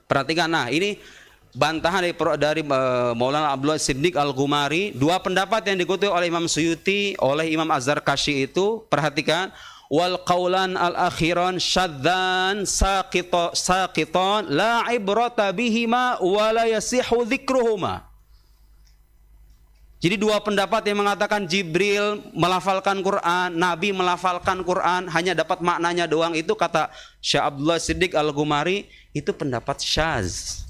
[SPEAKER 1] perhatikan. Nah ini bantahan dari Maulana Abdullah Siddiq Al-Ghumari. Dua pendapat yang dikutip oleh Imam Suyuti, oleh Imam Az-Zarkashi itu, perhatikan. Wal qaulan al-akhiran syadzan saqiton la ibrata bihima wa la yasihu dzikruhuma. Jadi dua pendapat yang mengatakan Jibril melafalkan Quran, Nabi melafalkan Quran, hanya dapat maknanya doang, itu kata Syekh Abdullah Siddiq Al-Ghumari, itu pendapat syaz.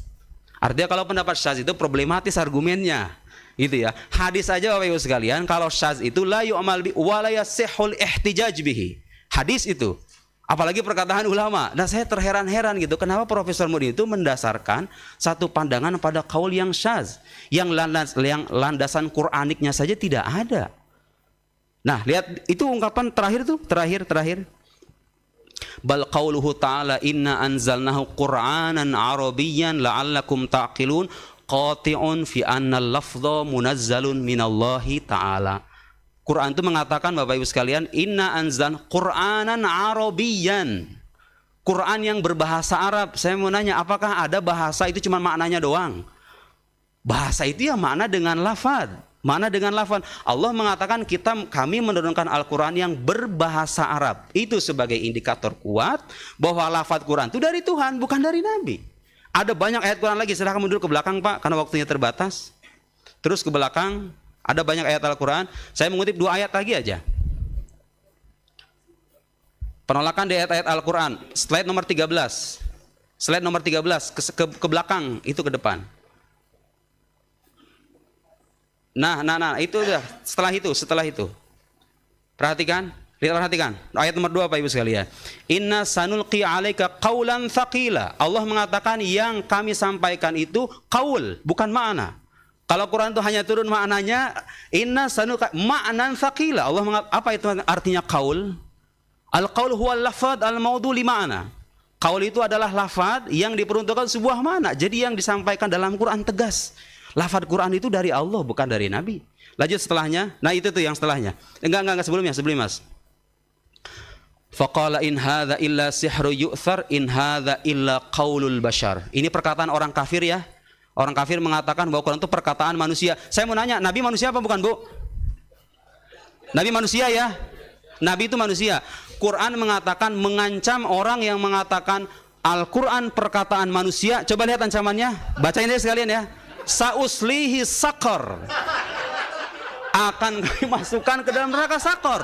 [SPEAKER 1] Artinya kalau pendapat syaz itu problematis argumennya. Gitu ya. Hadis aja Bapak Ibu sekalian, kalau syaz itu la yu'mal bi wa la yasihhul ihtijaj bihi. Hadis itu. Apalagi perkataan ulama. Nah saya terheran-heran gitu, kenapa Profesor Mudim itu mendasarkan satu pandangan pada kaul yang syaz, yang landasan Quraniknya saja tidak ada. Nah lihat itu ungkapan terakhir tuh, terakhir. Bal qauluhu ta'ala inna anzalnahu Qur'anan Arabiyyan la'allakum ta'qilun qati'un fi anna al-lafdha munazzalun minallahi ta'ala. Quran itu mengatakan Bapak Ibu sekalian, inna anzal Qur'anan Arabiyyan. Quran yang berbahasa Arab. Saya mau nanya, apakah ada bahasa itu cuma maknanya doang? Bahasa itu ya makna dengan lafaz. Makna dengan lafaz. Allah mengatakan kami menurunkan Al-Quran yang berbahasa Arab. Itu sebagai indikator kuat bahwa lafaz Quran itu dari Tuhan, bukan dari Nabi. Ada banyak ayat Quran lagi, silahkan mundur ke belakang Pak, karena waktunya terbatas. Terus ke belakang. Ada banyak ayat Al-Quran. Saya mengutip 2 ayat lagi aja. Penolakan di ayat-ayat Al-Quran. Slide nomor 13. Slide nomor 13. Ke belakang. Itu ke depan. Nah. Itu udah. Setelah itu. Perhatikan. Perhatikan. Ayat nomor 2 Pak Ibu sekalian. Inna sanulqi alaika qaulan thaqila. Allah mengatakan yang kami sampaikan itu qaul. Bukan makna. Kalau Quran itu hanya turun maknanya inna sanuka ma'nan thaqila. Allah apa itu artinya qaul? Al-qaul huwa al-lafadz al-maudhu li ma'na. Qaul itu adalah lafaz yang diperuntukkan sebuah makna. Jadi yang disampaikan dalam Quran tegas. Lafaz Quran itu dari Allah bukan dari Nabi. Lanjut setelahnya. Nah itu tuh yang setelahnya. Enggak sebelum Mas. Faqala in hadza illa sihru yu'thar in hadza illa qaulul bashar. Ini perkataan orang kafir ya. Orang kafir mengatakan bahwa Quran itu perkataan manusia. Saya mau nanya, Nabi manusia apa bukan Bu? Nabi manusia ya? Nabi itu manusia. Quran mengatakan, mengancam orang yang mengatakan Al-Quran perkataan manusia. Coba lihat ancamannya. Bacain deh sekalian ya. Sauslihi sakor. Akan kami masukkan ke dalam neraka sakor.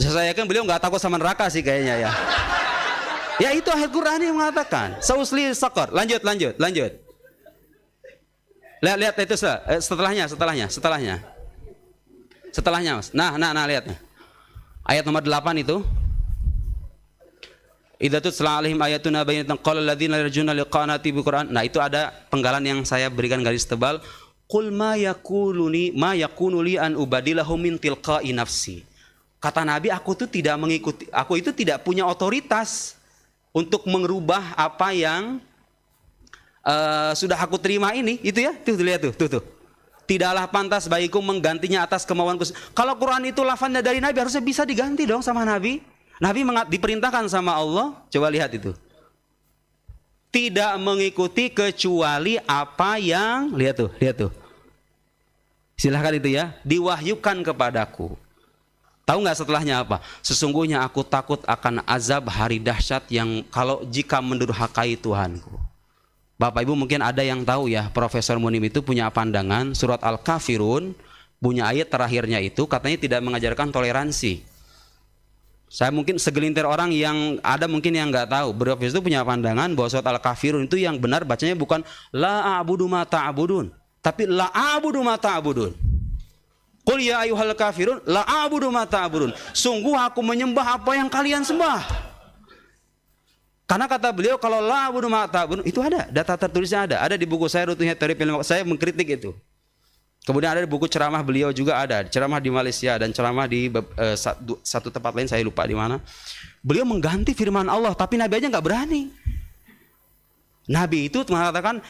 [SPEAKER 1] Saya yakin beliau nggak takut sama neraka sih kayaknya ya. Ya itu ayat Quran yang mengatakan sausli sakor. Lanjut. Lihat itu setelahnya Mas. Nah lihat. Ayat nomor 8 itu. Idza tutla alaihim ayatuna bayyinatan qala alladziina yarjuna liqa'ana bi Qur'an. Nah itu ada penggalan yang saya berikan garis tebal. Qul ma yakunu li an ubadilahu min tilqa'i nafsi. Kata Nabi, aku itu tidak punya otoritas untuk merubah apa yang sudah aku terima ini. Itu ya, tuh lihat tuh. Tidaklah pantas bagiku menggantinya atas kemauanku. Kalau Quran itu lafaznya dari Nabi, harusnya bisa diganti dong sama Nabi. Nabi diperintahkan sama Allah, coba lihat itu. Tidak mengikuti kecuali apa yang, lihat tuh. Silahkan itu ya, diwahyukan kepadaku. Tahu nggak setelahnya apa? Sesungguhnya aku takut akan azab hari dahsyat yang jika mendurhakai Tuhanku. Bapak Ibu mungkin ada yang tahu ya, Profesor Munim itu punya pandangan surat Al-Kafirun, punya ayat terakhirnya itu katanya tidak mengajarkan toleransi. Saya mungkin segelintir orang yang ada mungkin yang nggak tahu. Profesor itu punya pandangan bahwa surat Al-Kafirun itu yang benar bacanya bukan la a'budu ma ta'budun, tapi la a'budu ma ta'budun. Qul ya ayyuhal kafirun la a'budu ma ta'budun. Sungguh aku menyembah apa yang kalian sembah. Karena kata beliau kalau la a'budu ma ta'budun itu ada, data tertulisnya ada di buku saya Rutuhnya Teori Ilmu. Saya mengkritik itu. Kemudian ada di buku ceramah beliau juga ada, ceramah di Malaysia dan ceramah di satu tempat lain saya lupa di mana. Beliau mengganti firman Allah, tapi Nabi aja nggak berani. Nabi itu mengatakan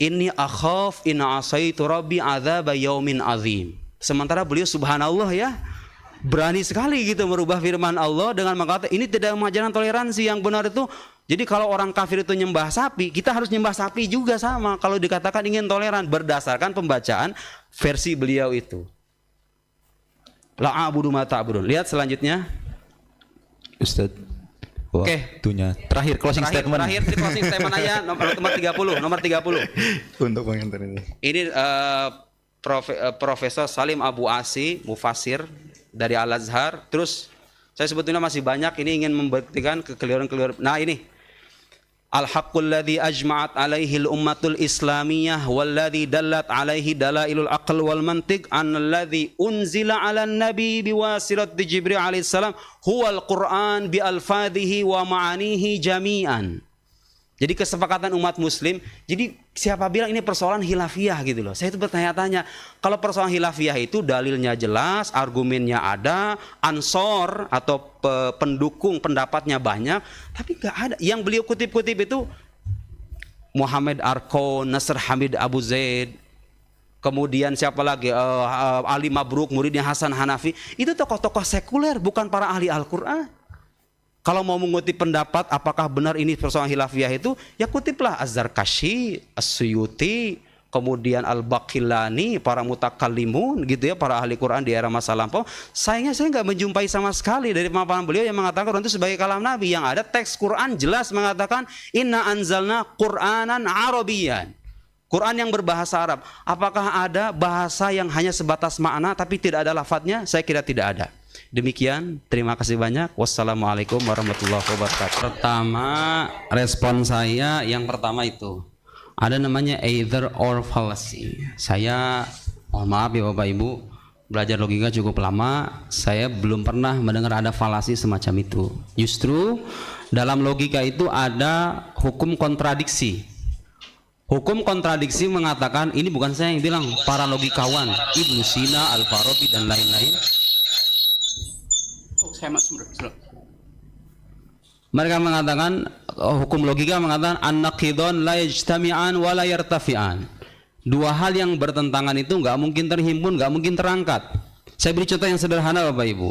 [SPEAKER 1] inni akhaf in asaitu rabbi adzaba yaumin azim. Sementara beliau subhanallah ya, berani sekali gitu merubah firman Allah dengan mengatakan ini tidak mengajarkan toleransi. Yang benar itu, jadi kalau orang kafir itu nyembah sapi, kita harus nyembah sapi juga sama. Kalau dikatakan ingin toleran berdasarkan pembacaan versi beliau itu. La a'budu ma ta'budun. Lihat selanjutnya.
[SPEAKER 2] Ustaz.
[SPEAKER 1] Oke.
[SPEAKER 2] Terakhir closing statement.
[SPEAKER 1] Terakhir closing statement aja nomor 30.
[SPEAKER 3] Untuk pengantar ini.
[SPEAKER 1] Ini Profesor Salim Abu Asi, mufasir dari Al-Azhar. Terus saya sebetulnya masih banyak ini ingin membuktikan kekeliruan-kekeliruan. Nah ini al-haqqul ladzi ajma'at alaihi al-ummatul islamiyah walladzi dallat alaihi dalailul aql wal mantiq annalladzi unzila 'alan nabi biwasilati Jibril alaihi salam huwal Qur'an bi alfadhihi wa ma'anihi jami'an. Jadi kesepakatan umat muslim. Jadi siapa bilang ini persoalan khilafiyah gitu loh. Saya itu bertanya-tanya, kalau persoalan khilafiyah itu dalilnya jelas, argumennya ada, ansor atau pendukung pendapatnya banyak, tapi nggak ada. Yang beliau kutip-kutip itu Muhammad Arkon, Nasr Hamid Abu Zaid, kemudian siapa lagi, Ali Mabruk, muridnya Hasan Hanafi. Itu tokoh-tokoh sekuler, bukan para ahli Al-Quran. Kalau mau mengutip pendapat apakah benar ini persoalan khilafiyah itu, ya kutiplah Az-Zarkashi, As-Suyuti, kemudian Al-Baqillani, para mutakallimun gitu ya, para ahli Quran di era masa lampau. Sayangnya saya nggak menjumpai sama sekali dari pemaparan beliau yang mengatakan Quran itu sebagai kalam Nabi. Yang ada teks Quran jelas mengatakan inna anzalna Qur'anan Arabiyyan. Quran yang berbahasa Arab. Apakah ada bahasa yang hanya sebatas makna tapi tidak ada lafadznya? Saya kira tidak ada. Demikian, terima kasih banyak. Wassalamualaikum warahmatullahi wabarakatuh. Pertama, respon saya yang pertama itu ada namanya either or fallacy. Saya mohon maaf ya Bapak Ibu, belajar logika cukup lama, saya belum pernah mendengar ada falasi semacam itu. Justru dalam logika itu ada hukum kontradiksi. Hukum kontradiksi mengatakan, ini bukan saya yang bilang, para logikawan Ibnu Sina, Al-Farabi dan lain-lain. Mereka mengatakan, hukum logika mengatakan an-naqidun la yajtami'an wa la yartafi'an. Dua hal yang bertentangan itu nggak mungkin terhimpun, nggak mungkin terangkat. Saya beri contoh yang sederhana Bapak Ibu.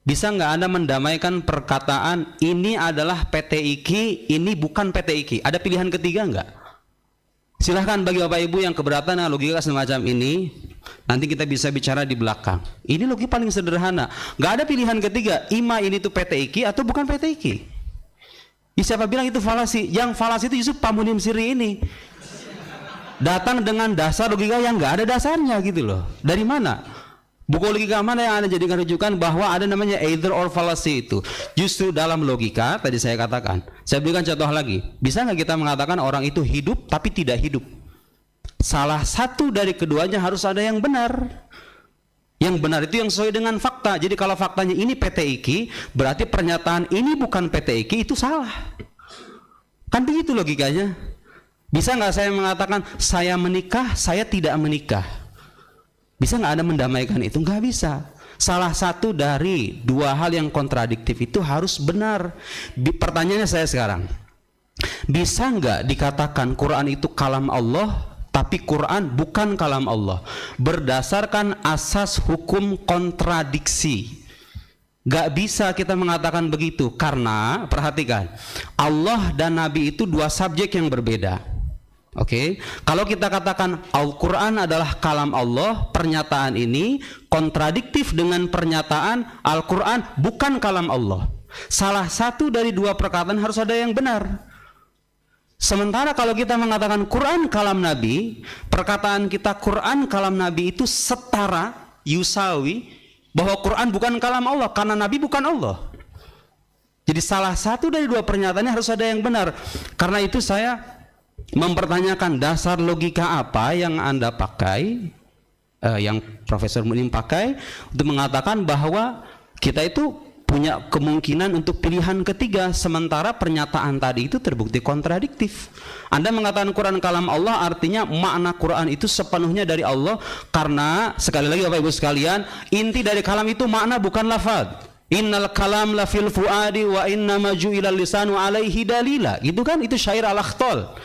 [SPEAKER 1] Bisa nggak Anda mendamaikan perkataan ini adalah PTIQ, ini bukan PTIQ? Ada pilihan ketiga nggak? Silahkan bagi Bapak Ibu yang keberatan dengan logika semacam ini, nanti kita bisa bicara di belakang. Ini logika paling sederhana. Nggak ada pilihan ketiga, ima ini tuh PTIQ atau bukan PTIQ. Siapa bilang itu falasi? Yang falasi itu justru Pak Munim Siri ini. Datang dengan dasar logika yang nggak ada dasarnya gitu loh. Dari mana? Buku logika mana yang Anda jadikan rujukan bahwa ada namanya either or fallacy itu? Justru dalam logika tadi saya katakan. Saya berikan contoh lagi. Bisa nggak kita mengatakan orang itu hidup tapi tidak hidup? Salah satu dari keduanya harus ada yang benar. Yang benar itu yang sesuai dengan fakta. Jadi kalau faktanya ini PTIQ, berarti pernyataan ini bukan PTIQ itu salah. Kan begitu logikanya. Bisa nggak saya mengatakan saya menikah, saya tidak menikah? Bisa nggak Anda mendamaikan itu? Nggak bisa. Salah satu dari dua hal yang kontradiktif itu harus benar. Pertanyaannya saya sekarang, bisa nggak dikatakan Quran itu kalam Allah tapi Quran bukan kalam Allah berdasarkan asas hukum kontradiksi? Gak bisa kita mengatakan begitu, karena perhatikan, Allah dan Nabi itu dua subjek yang berbeda. Oke, kalau kita katakan Al-Quran adalah kalam Allah, pernyataan ini kontradiktif dengan pernyataan Al-Quran bukan kalam Allah. Salah satu dari dua perkataan harus ada yang benar. Sementara kalau kita mengatakan Quran kalam Nabi, perkataan kita Quran kalam Nabi itu setara, yusawi, bahwa Quran bukan kalam Allah karena Nabi bukan Allah. Jadi salah satu dari dua pernyataannya harus ada yang benar. Karena itu saya mempertanyakan dasar logika apa yang Anda pakai, yang Profesor Munim pakai untuk mengatakan bahwa kita itu punya kemungkinan untuk pilihan ketiga, sementara pernyataan tadi itu terbukti kontradiktif. Anda mengatakan Quran kalam Allah, artinya makna Quran itu sepenuhnya dari Allah, karena sekali lagi Bapak Ibu sekalian, inti dari kalam itu makna bukan lafaz. Innal kalam la fil fuadi wa inna maju ilal lisanu alaihi dalila. Gitu kan, itu syair Al-Akhtal.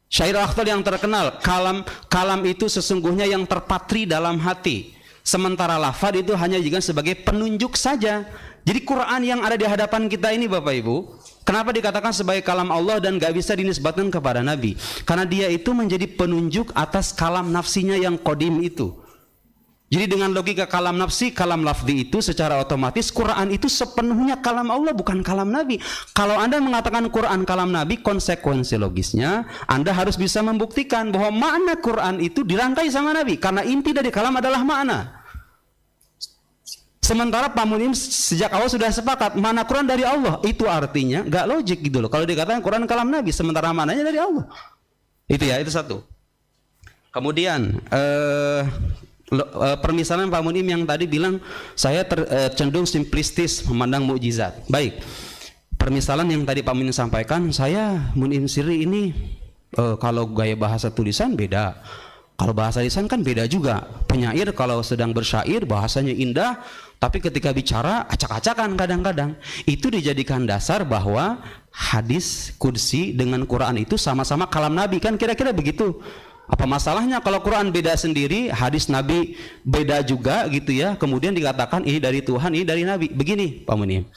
[SPEAKER 1] Syair Al-Akhtal yang terkenal, kalam itu sesungguhnya yang terpatri dalam hati. Sementara lafaz itu hanya juga sebagai penunjuk saja. Jadi Quran yang ada di hadapan kita ini Bapak Ibu, kenapa dikatakan sebagai kalam Allah dan gak bisa dinisbatkan kepada Nabi? Karena dia itu menjadi penunjuk atas kalam nafsinya yang qadim itu. Jadi dengan logika kalam nafsi, kalam lafzi itu secara otomatis Quran itu sepenuhnya kalam Allah bukan kalam Nabi. Kalau Anda mengatakan Quran kalam Nabi, konsekuensi logisnya Anda harus bisa membuktikan bahwa makna Quran itu dirangkai sama Nabi, karena inti dari kalam adalah makna. Sementara Pak Munim sejak awal sudah sepakat mana Quran dari Allah, itu artinya nggak logik gitu loh. Kalau dikatakan Quran kalam Nabi, sementara mananya dari Allah. Itu ya, itu satu. Kemudian permisalan Pak Munim yang tadi bilang saya cenderung simplistis memandang mukjizat. Baik, permisalan yang tadi Pak Munim sampaikan, saya Munim Siri ini kalau gaya bahasa tulisan beda. Kalau bahasa lisan kan beda juga. Penyair kalau sedang bersyair bahasanya indah, tapi ketika bicara acak-acakan kadang-kadang. Itu dijadikan dasar bahwa hadis qudsi dengan Quran itu sama-sama kalam Nabi, kan kira-kira begitu. Apa masalahnya kalau Quran beda sendiri, hadis Nabi beda juga gitu ya, kemudian dikatakan ini dari Tuhan, ini dari Nabi. Begini Pak Munim,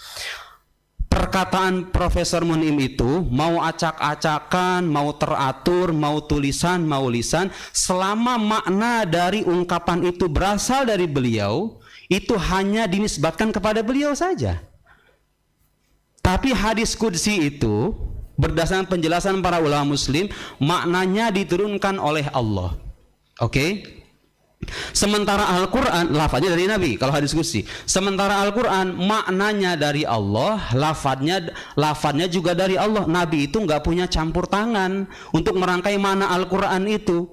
[SPEAKER 1] perkataan Profesor Munim itu mau acak-acakan, mau teratur, mau tulisan, mau lisan, selama makna dari ungkapan itu berasal dari beliau, itu hanya dinisbatkan kepada beliau saja. Tapi hadis qudsi itu berdasarkan penjelasan para ulama muslim, maknanya diturunkan oleh Allah. Oke? Sementara Al-Quran lafadznya dari Nabi kalau hadis qudsi. Sementara Al-Quran maknanya dari Allah, lafadznya juga dari Allah. Nabi itu nggak punya campur tangan untuk merangkai makna Al-Quran itu.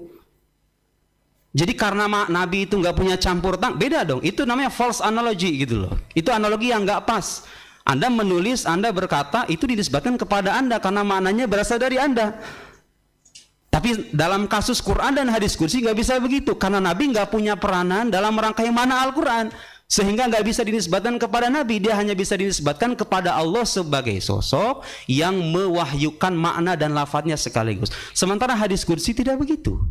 [SPEAKER 1] Jadi karena Nabi itu nggak punya campur tangan, beda dong. Itu namanya false analogy gitu loh. Itu analogi yang nggak pas. Anda menulis, Anda berkata itu dinisbatkan kepada Anda karena maknanya berasal dari Anda. Tapi dalam kasus Quran dan hadis qudsi nggak bisa begitu, karena Nabi nggak punya peranan dalam merangkai makna Al-Quran, sehingga nggak bisa dinisbatkan kepada Nabi. Dia hanya bisa dinisbatkan kepada Allah sebagai sosok yang mewahyukan makna dan lafadznya sekaligus. Sementara hadis qudsi tidak begitu.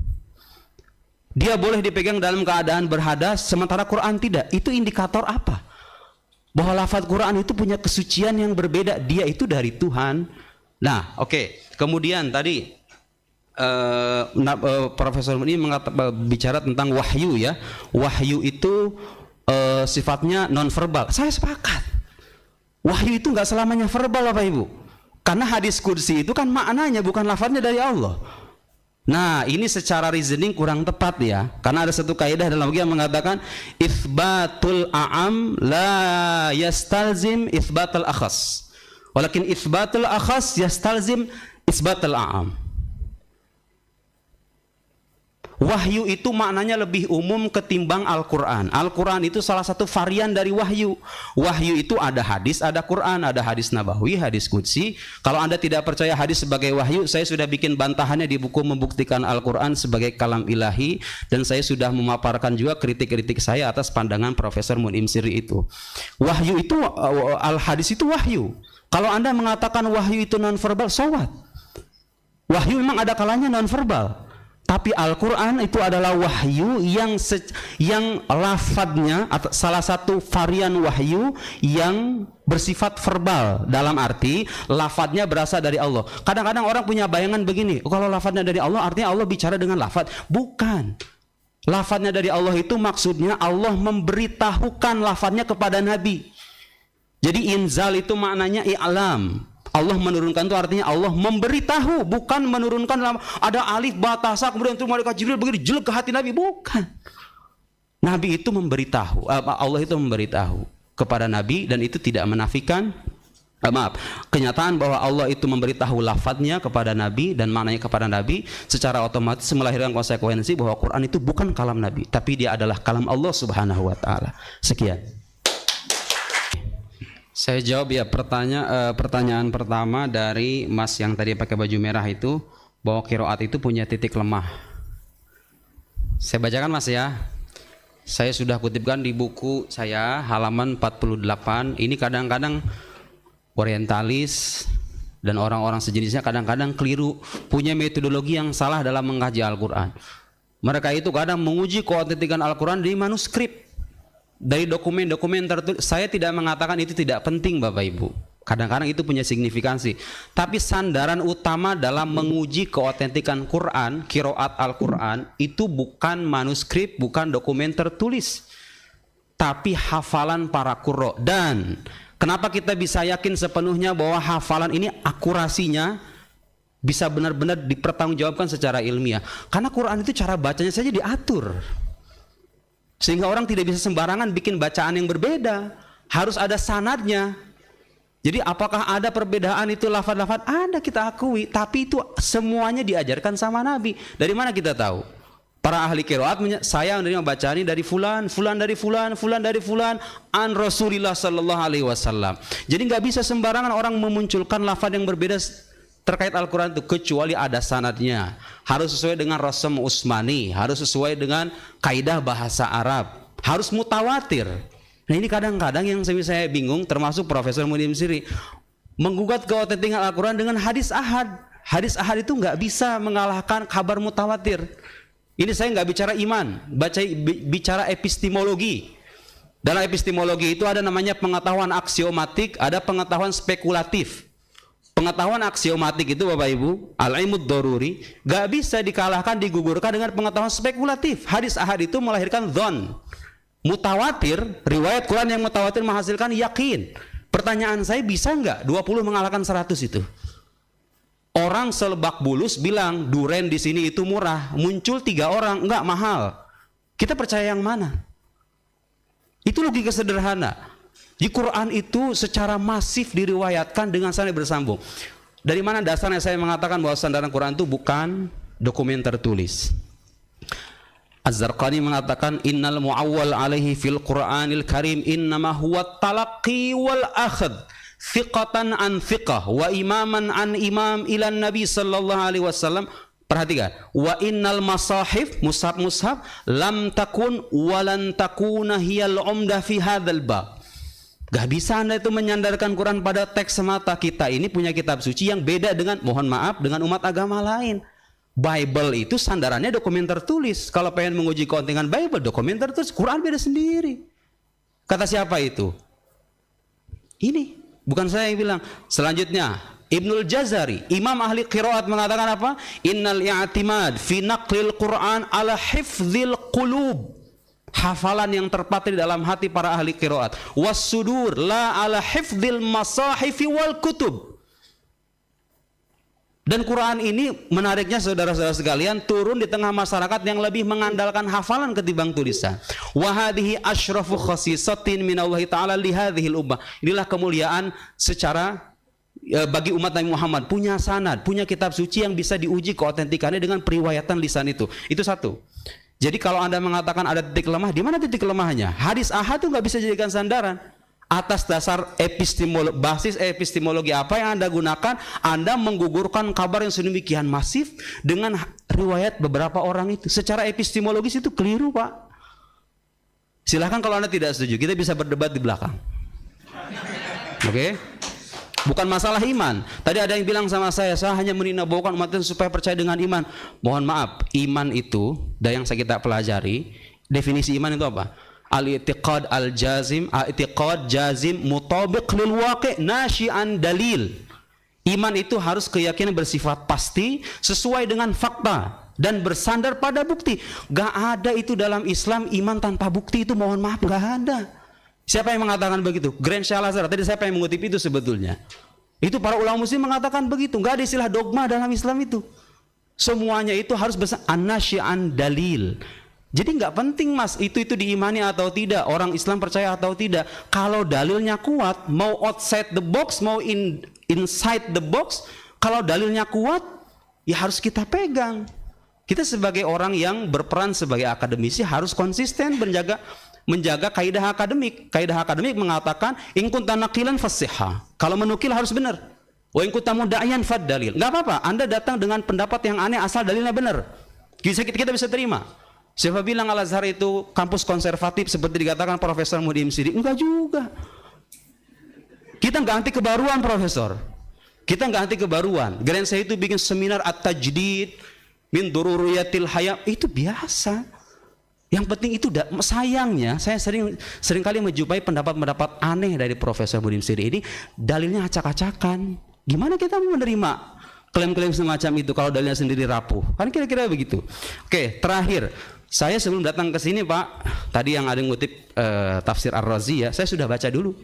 [SPEAKER 1] Dia boleh dipegang dalam keadaan berhadas, sementara Quran tidak. Itu indikator apa? Bahwa lafadz Quran itu punya kesucian yang berbeda. Dia itu dari Tuhan. Nah, oke. Kemudian tadi Profesor ini bicara tentang wahyu ya. Wahyu itu sifatnya non verbal. Saya sepakat. Wahyu itu nggak selamanya verbal Bapak Ibu. Karena hadis qudsi itu kan maknanya bukan lafadznya dari Allah. Nah, ini secara reasoning kurang tepat ya. Karena ada satu kaidah dalam logika yang mengatakan itsbatul a'am la yastalzim itsbatul akhas. Walakin itsbatul akhas yastalzim itsbatul a'am. Wahyu itu maknanya lebih umum ketimbang Al-Quran. Al-Quran itu salah satu varian dari wahyu. Wahyu itu ada hadis, ada Quran, ada hadis nabawi, hadis qudsi. Kalau Anda tidak percaya hadis sebagai wahyu, saya sudah bikin bantahannya di buku Membuktikan Al-Quran sebagai kalam ilahi. Dan saya sudah memaparkan juga kritik-kritik saya atas pandangan Profesor Mun'im Siri itu. Wahyu itu, al-hadis itu wahyu. Kalau Anda mengatakan wahyu itu non-verbal, so what? Wahyu memang ada kalanya non-verbal. Tapi Al-Quran itu adalah wahyu yang lafadznya atau salah satu varian wahyu yang bersifat verbal, dalam arti lafadznya berasal dari Allah. Kadang-kadang orang punya bayangan begini, kalau lafadznya dari Allah artinya Allah bicara dengan lafadz. Bukan. Lafadznya dari Allah itu maksudnya Allah memberitahukan lafadznya kepada Nabi. Jadi inzal itu maknanya i'lam. Allah menurunkan itu artinya Allah memberitahu, bukan menurunkan ada alif batasa kemudian itu malaikat Jibril begini jelek ke hati Nabi, bukan. Nabi itu memberitahu, Allah itu memberitahu kepada Nabi, dan itu tidak menafikan kenyataan bahwa Allah itu memberitahu lafadznya kepada Nabi dan maknanya kepada Nabi, secara otomatis melahirkan konsekuensi bahwa Quran itu bukan kalam Nabi, tapi dia adalah kalam Allah Subhanahu wa taala. Sekian. Saya jawab ya pertanyaan pertama dari Mas yang tadi pakai baju merah itu, bahwa qiraat itu punya titik lemah. Saya bacakan Mas ya. Saya sudah kutipkan di buku saya halaman 48. Ini kadang-kadang orientalis dan orang-orang sejenisnya kadang-kadang keliru, punya metodologi yang salah dalam mengkaji Al-Quran. Mereka itu kadang menguji keautentikan Al-Quran dari manuskrip, dari dokumen-dokumen tertulis. Saya tidak mengatakan itu tidak penting Bapak Ibu. Kadang-kadang itu punya signifikansi. Tapi sandaran utama dalam menguji keautentikan Quran, qiraat Al-Quran, itu bukan manuskrip, bukan dokumen tertulis, tapi hafalan para qurra. Dan kenapa kita bisa yakin sepenuhnya bahwa hafalan ini akurasinya bisa benar-benar dipertanggungjawabkan secara ilmiah? Karena Quran itu cara bacanya saja diatur, sehingga orang tidak bisa sembarangan bikin bacaan yang berbeda. Harus ada sanadnya. Jadi apakah ada perbedaan itu lafaz-lafaz? Ada, kita akui. Tapi itu semuanya diajarkan sama Nabi. Dari mana kita tahu? Para ahli qiraat, saya menerima bacaan ini dari fulan, fulan dari fulan, fulan dari fulan, an Rasulillah sallallahu alaihi wasallam. Jadi nggak bisa sembarangan orang memunculkan lafaz yang berbeda terkait Al-Quran itu, kecuali ada sanadnya. Harus sesuai dengan Rasam Utsmani, harus sesuai dengan kaidah bahasa Arab, harus mutawatir. Nah ini kadang-kadang yang saya bingung, termasuk Profesor Mun'im Siri, menggugat keautentikan Al-Quran dengan hadis ahad. Hadis ahad itu nggak bisa mengalahkan kabar mutawatir. Ini saya nggak bicara iman, bicara epistemologi. Dalam epistemologi itu ada namanya pengetahuan aksiomatik, ada pengetahuan spekulatif. Pengetahuan aksiomatik itu Bapak Ibu, al-ilmud daruri, gak bisa dikalahkan, digugurkan dengan pengetahuan spekulatif. Hadis ahad itu melahirkan dhon. Mutawatir, riwayat Quran yang mutawatir menghasilkan yakin. Pertanyaan saya, bisa nggak 20 mengalahkan 100 itu? Orang Selebak Bulus bilang duren di sini itu murah, muncul 3 orang, enggak, mahal. Kita percaya yang mana? Itu logika sederhana. Di Quran itu secara masif diriwayatkan dengan sanad bersambung. Dari mana dasarnya saya mengatakan bahwa sandaran Quran itu bukan dokumen tertulis? Az-Zarqani mengatakan innal mu'awwal alaihi fil Qur'anil Karim innama huwa talaqqi wal akhd thiqatan an thiqah wa imaman an imam ila Nabi sallallahu alaihi wasallam. Perhatikan, wa innal masahif mushaf lam takun walan takuna hiyal umdah fi hadzal bab. Gak bisa Anda itu menyandarkan Quran pada teks semata. Kita ini punya kitab suci yang beda dengan, mohon maaf, dengan umat agama lain. Bible itu sandarannya dokumen tertulis. Kalau pengen menguji keautentikan Bible, dokumen tertulis. Quran beda sendiri. Kata siapa itu? Ini, bukan saya yang bilang. Selanjutnya, Ibnul Jazari, imam ahli qiraat, mengatakan apa? Innal i'timad fi naqlil Quran ala hifdzil qulub. Hafalan yang terpatri dalam hati para ahli qiraat. Was-sudur la ala hifdzil masahifi wal kutub. Dan Quran ini menariknya saudara-saudara sekalian turun di tengah masyarakat yang lebih mengandalkan hafalan ketimbang tulisan. Wa hadhihi asyrafu khasisatin minallahi ta'ala li hadhil ummah. Inilah kemuliaan secara bagi umat Nabi Muhammad, punya sanad, punya kitab suci yang bisa diuji keotentikannya dengan periwayatan lisan itu. Itu satu. Jadi kalau Anda mengatakan ada titik lemah, di mana titik lemahnya? Hadis ahad itu nggak bisa dijadikan sandaran. Atas dasar basis epistemologi apa yang Anda gunakan, Anda menggugurkan kabar yang sedemikian masif dengan riwayat beberapa orang itu. Secara epistemologis itu keliru, Pak. Silahkan kalau Anda tidak setuju, kita bisa berdebat di belakang. Oke? Bukan masalah iman. Tadi ada yang bilang sama saya hanya meninabawakan umat supaya percaya dengan iman. Mohon maaf, iman itu, dari yang kita pelajari, definisi iman itu apa? Al-i'tiqad al-jazim, al-i'tiqad jazim mutabiq lil waqi' nasyi'an dalil. Iman itu harus keyakinan bersifat pasti, sesuai dengan fakta dan bersandar pada bukti. Gak ada itu dalam Islam iman tanpa bukti, itu mohon maaf gak ada. Siapa yang mengatakan begitu? Grand Syalazar. Tadi siapa yang mengutip itu sebetulnya? Itu para ulama muslim mengatakan begitu. Enggak ada istilah dogma dalam Islam itu. Semuanya itu harus an-nasyi'an dalil. Jadi enggak penting Mas, itu diimani atau tidak, orang Islam percaya atau tidak. Kalau dalilnya kuat, mau outside the box, mau inside the box, kalau dalilnya kuat, ya harus kita pegang. Kita sebagai orang yang berperan sebagai akademisi harus konsisten menjaga kaidah akademik. Kaidah akademik mengatakan in kunta naqilan fasihha. Kalau menukil harus benar. Wa in kunta mudda'iyan fad dalil. Enggak apa-apa, Anda datang dengan pendapat yang aneh asal dalilnya benar. Kita bisa terima. Siapa bilang Al-Azhar itu kampus konservatif seperti dikatakan Profesor Muhyiddin Sidi? Enggak juga. Kita enggak anti kebaruan, Profesor. Kita enggak anti kebaruan. Grand saya itu bikin seminar at-tajdid min dururiyatil hayat, itu biasa. Yang penting itu sayangnya saya sering kali menjumpai pendapat-pendapat aneh dari Profesor Muhyiddin Sidi ini, dalilnya acak-acakan. Gimana kita mau menerima klaim-klaim semacam itu kalau dalilnya sendiri rapuh? Kan kira-kira begitu. Oke, terakhir, saya sebelum datang ke sini Pak, tadi yang ada ngutip tafsir Ar-Razi ya, saya sudah baca dulu.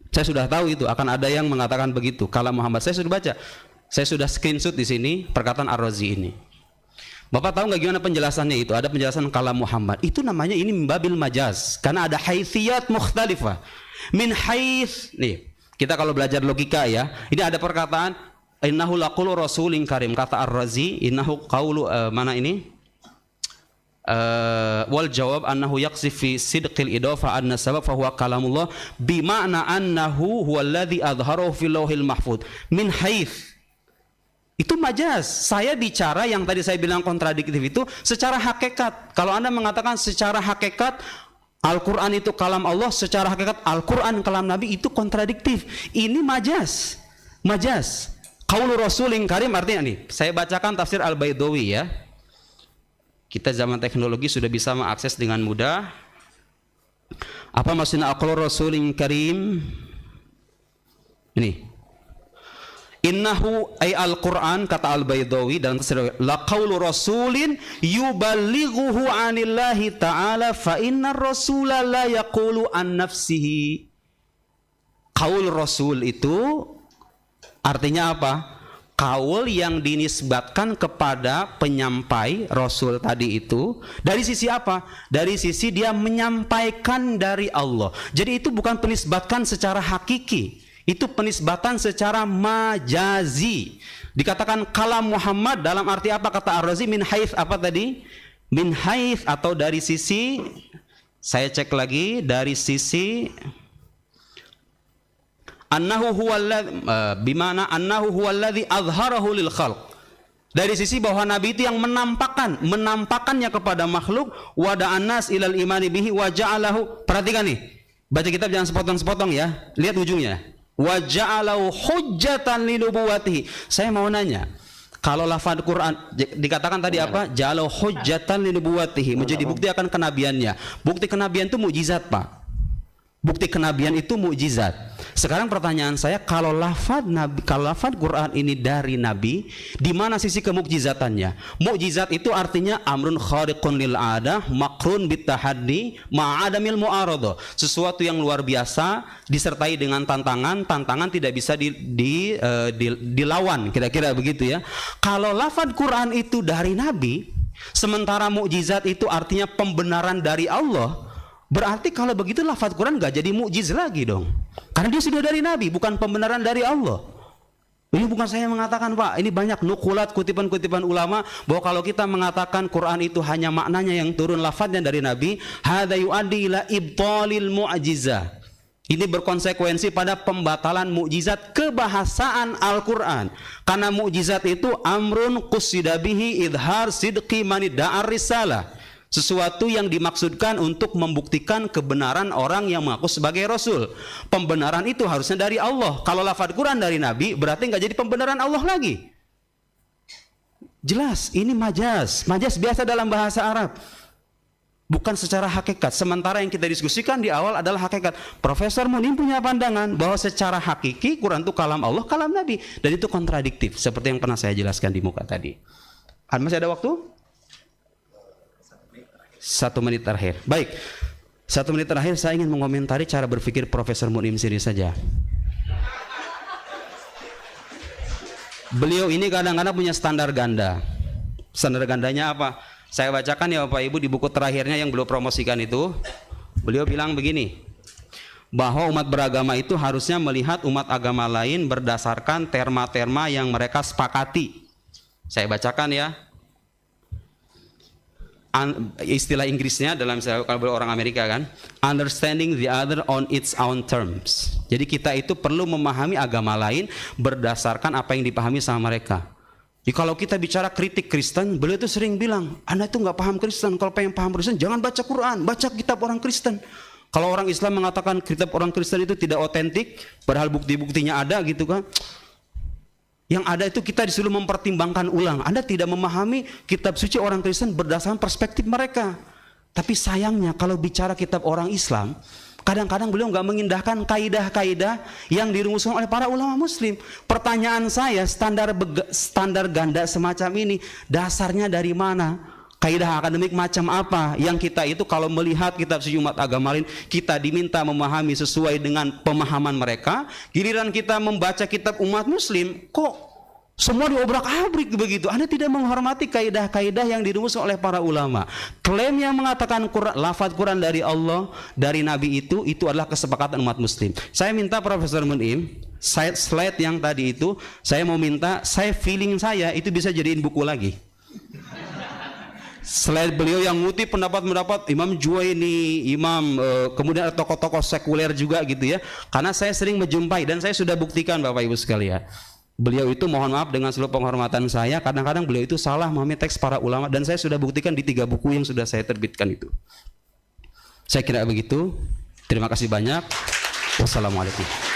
[SPEAKER 1] Saya sudah tahu itu akan ada yang mengatakan begitu. Kalau Muhammad saya sudah baca. Saya sudah screenshot di sini perkataan Ar-Razi ini. Bapak tahu nggak gimana penjelasannya itu? Ada penjelasan kalam Muhammad. Itu namanya ini mimbabil majaz. Karena ada haitsiyat mukhtalifah. Min haits. Nih, kita kalau belajar logika ya. Ini ada perkataan innahu laqulu rasulin karim. Kata Ar-Razi, innahu qaulu mana ini? Wal jawab annahu yaqsif fi sidqil idafa anna sabab fa huwa kalamullah bima'na annahu huwallazi adharahu fil lauhil mahfuz. Min haits. Itu majaz. Saya bicara yang tadi saya bilang kontradiktif itu secara hakikat. Kalau Anda mengatakan secara hakikat Al-Quran itu kalam Allah, secara hakikat Al-Quran kalam Nabi, itu kontradiktif. Ini majaz. Majaz. Qaulu Rasulin Karim artinya nih, saya bacakan tafsir Al-Baidawi ya. Kita zaman teknologi sudah bisa mengakses dengan mudah. Apa maksudnya qaulu Rasulin Karim? Ini. Innahu ay al-Quran, kata Al-Baidawi dalam tafsir, la qaulu rasulin yuballighuhu anillahi ta'ala fa inna rasula la yaqulu an nafsihi. Qaul rasul itu artinya apa? Qaul yang dinisbatkan kepada penyampai rasul tadi itu dari sisi apa? Dari sisi dia menyampaikan dari Allah. Jadi itu bukan penisbatkan secara hakiki. Itu penisbatan secara majazi. Dikatakan kalam Muhammad dalam arti apa kata Ar-Razi? Min haits apa tadi? Min haits atau dari sisi, saya cek lagi, dari sisi annahu huwallazi bimana annahu huwallazi azharahu lil khalq. Dari sisi bahwa Nabi itu yang menampakkannya kepada makhluk, wada'an nas ilal imani bihi wa ja'alahu. Perhatikan nih. Baca kitab jangan sepotong-sepotong ya. Lihat ujungnya. Wa ja'alahu hujjatan li nubuwwatihi. Saya mau nanya, kalau lafaz Quran dikatakan tadi apa? Ja'alahu hujjatan li nubuwwatihi, menjadi bukti akan kenabiannya. Bukti kenabian itu mukjizat, Pak. Bukti kenabian itu mukjizat. Sekarang pertanyaan saya, kalau lafaz Quran ini dari Nabi, di mana sisi kemukjizatannya? Mukjizat itu artinya amrun khariqun lil adah, makrun bitahaddi, ma'adamil mu'aradhah. Sesuatu yang luar biasa disertai dengan tantangan tidak bisa dilawan, kira-kira begitu ya. Kalau lafaz Quran itu dari Nabi, sementara mukjizat itu artinya pembenaran dari Allah, berarti kalau begitu lafaz Quran gak jadi mukjiz lagi dong. Karena dia sudah dari Nabi, bukan pembenaran dari Allah. Ini bukan saya yang mengatakan, Pak. Ini banyak nukulat, kutipan-kutipan ulama bahwa kalau kita mengatakan Quran itu hanya maknanya yang turun lafadznya dari Nabi, hadza yuaddi ila ibtalil mu'jizah. Ini berkonsekuensi pada pembatalan mukjizat kebahasaan Al-Quran. Karena mukjizat itu amrun qusida bihi idhar sidqi manida'ar risalah. Sesuatu yang dimaksudkan untuk membuktikan kebenaran orang yang mengaku sebagai Rasul. Pembenaran itu harusnya dari Allah. Kalau lafaz Quran dari Nabi berarti nggak jadi pembenaran Allah lagi. Jelas, ini majaz. Majaz biasa dalam bahasa Arab. Bukan secara hakikat. Sementara yang kita diskusikan di awal adalah hakikat. Profesor Munim punya pandangan bahwa secara hakiki Quran itu kalam Allah, kalam Nabi. Dan itu kontradiktif. Seperti yang pernah saya jelaskan di muka tadi. Masih ada waktu? 1 menit terakhir. Baik. 1 menit terakhir saya ingin mengomentari cara berpikir Profesor Munim sendiri saja. Beliau ini kadang-kadang punya standar ganda. Standar gandanya apa? Saya bacakan ya Bapak Ibu di buku terakhirnya yang beliau promosikan itu. Beliau bilang begini, bahwa umat beragama itu harusnya melihat umat agama lain berdasarkan terma-terma yang mereka sepakati. Saya bacakan ya. Istilah Inggrisnya dalam kalau orang Amerika kan, understanding the other on its own terms. Jadi kita itu perlu memahami agama lain berdasarkan apa yang dipahami sama mereka. Jadi kalau kita bicara kritik Kristen, beliau itu sering bilang, Anda itu nggak paham Kristen. Kalau pengen paham Kristen, jangan baca Quran, baca kitab orang Kristen. Kalau orang Islam mengatakan kitab orang Kristen itu tidak otentik, padahal bukti-buktinya ada gitu kan. Yang ada itu kita disuruh mempertimbangkan ulang. Anda tidak memahami kitab suci orang Kristen berdasarkan perspektif mereka. Tapi sayangnya kalau bicara kitab orang Islam, kadang-kadang beliau nggak mengindahkan kaidah-kaidah yang dirumuskan oleh para ulama Muslim. Pertanyaan saya, standar ganda semacam ini dasarnya dari mana? Kaidah akademik macam apa yang kita itu kalau melihat kitab suci umat agama lain, kita diminta memahami sesuai dengan pemahaman mereka. Giliran kita membaca kitab umat Muslim, kok semua diobrak-abrik begitu? Anda tidak menghormati kaidah-kaidah yang dirumuskan oleh para ulama. Klaim yang mengatakan lafaz Quran dari Allah, dari Nabi itu adalah kesepakatan umat Muslim. Saya minta Profesor Munim, slide yang tadi itu, saya mau minta, feeling saya itu bisa jadiin buku lagi. Slide beliau yang ngutip pendapat-pendapat Imam Juwaini, kemudian ada tokoh-tokoh sekuler juga gitu ya. Karena saya sering menjumpai dan saya sudah buktikan Bapak Ibu sekalian. Beliau itu mohon maaf dengan seluruh penghormatan saya, kadang-kadang beliau itu salah memahami teks para ulama dan saya sudah buktikan di 3 buku yang sudah saya terbitkan itu. Saya kira begitu. Terima kasih banyak. Wassalamualaikum.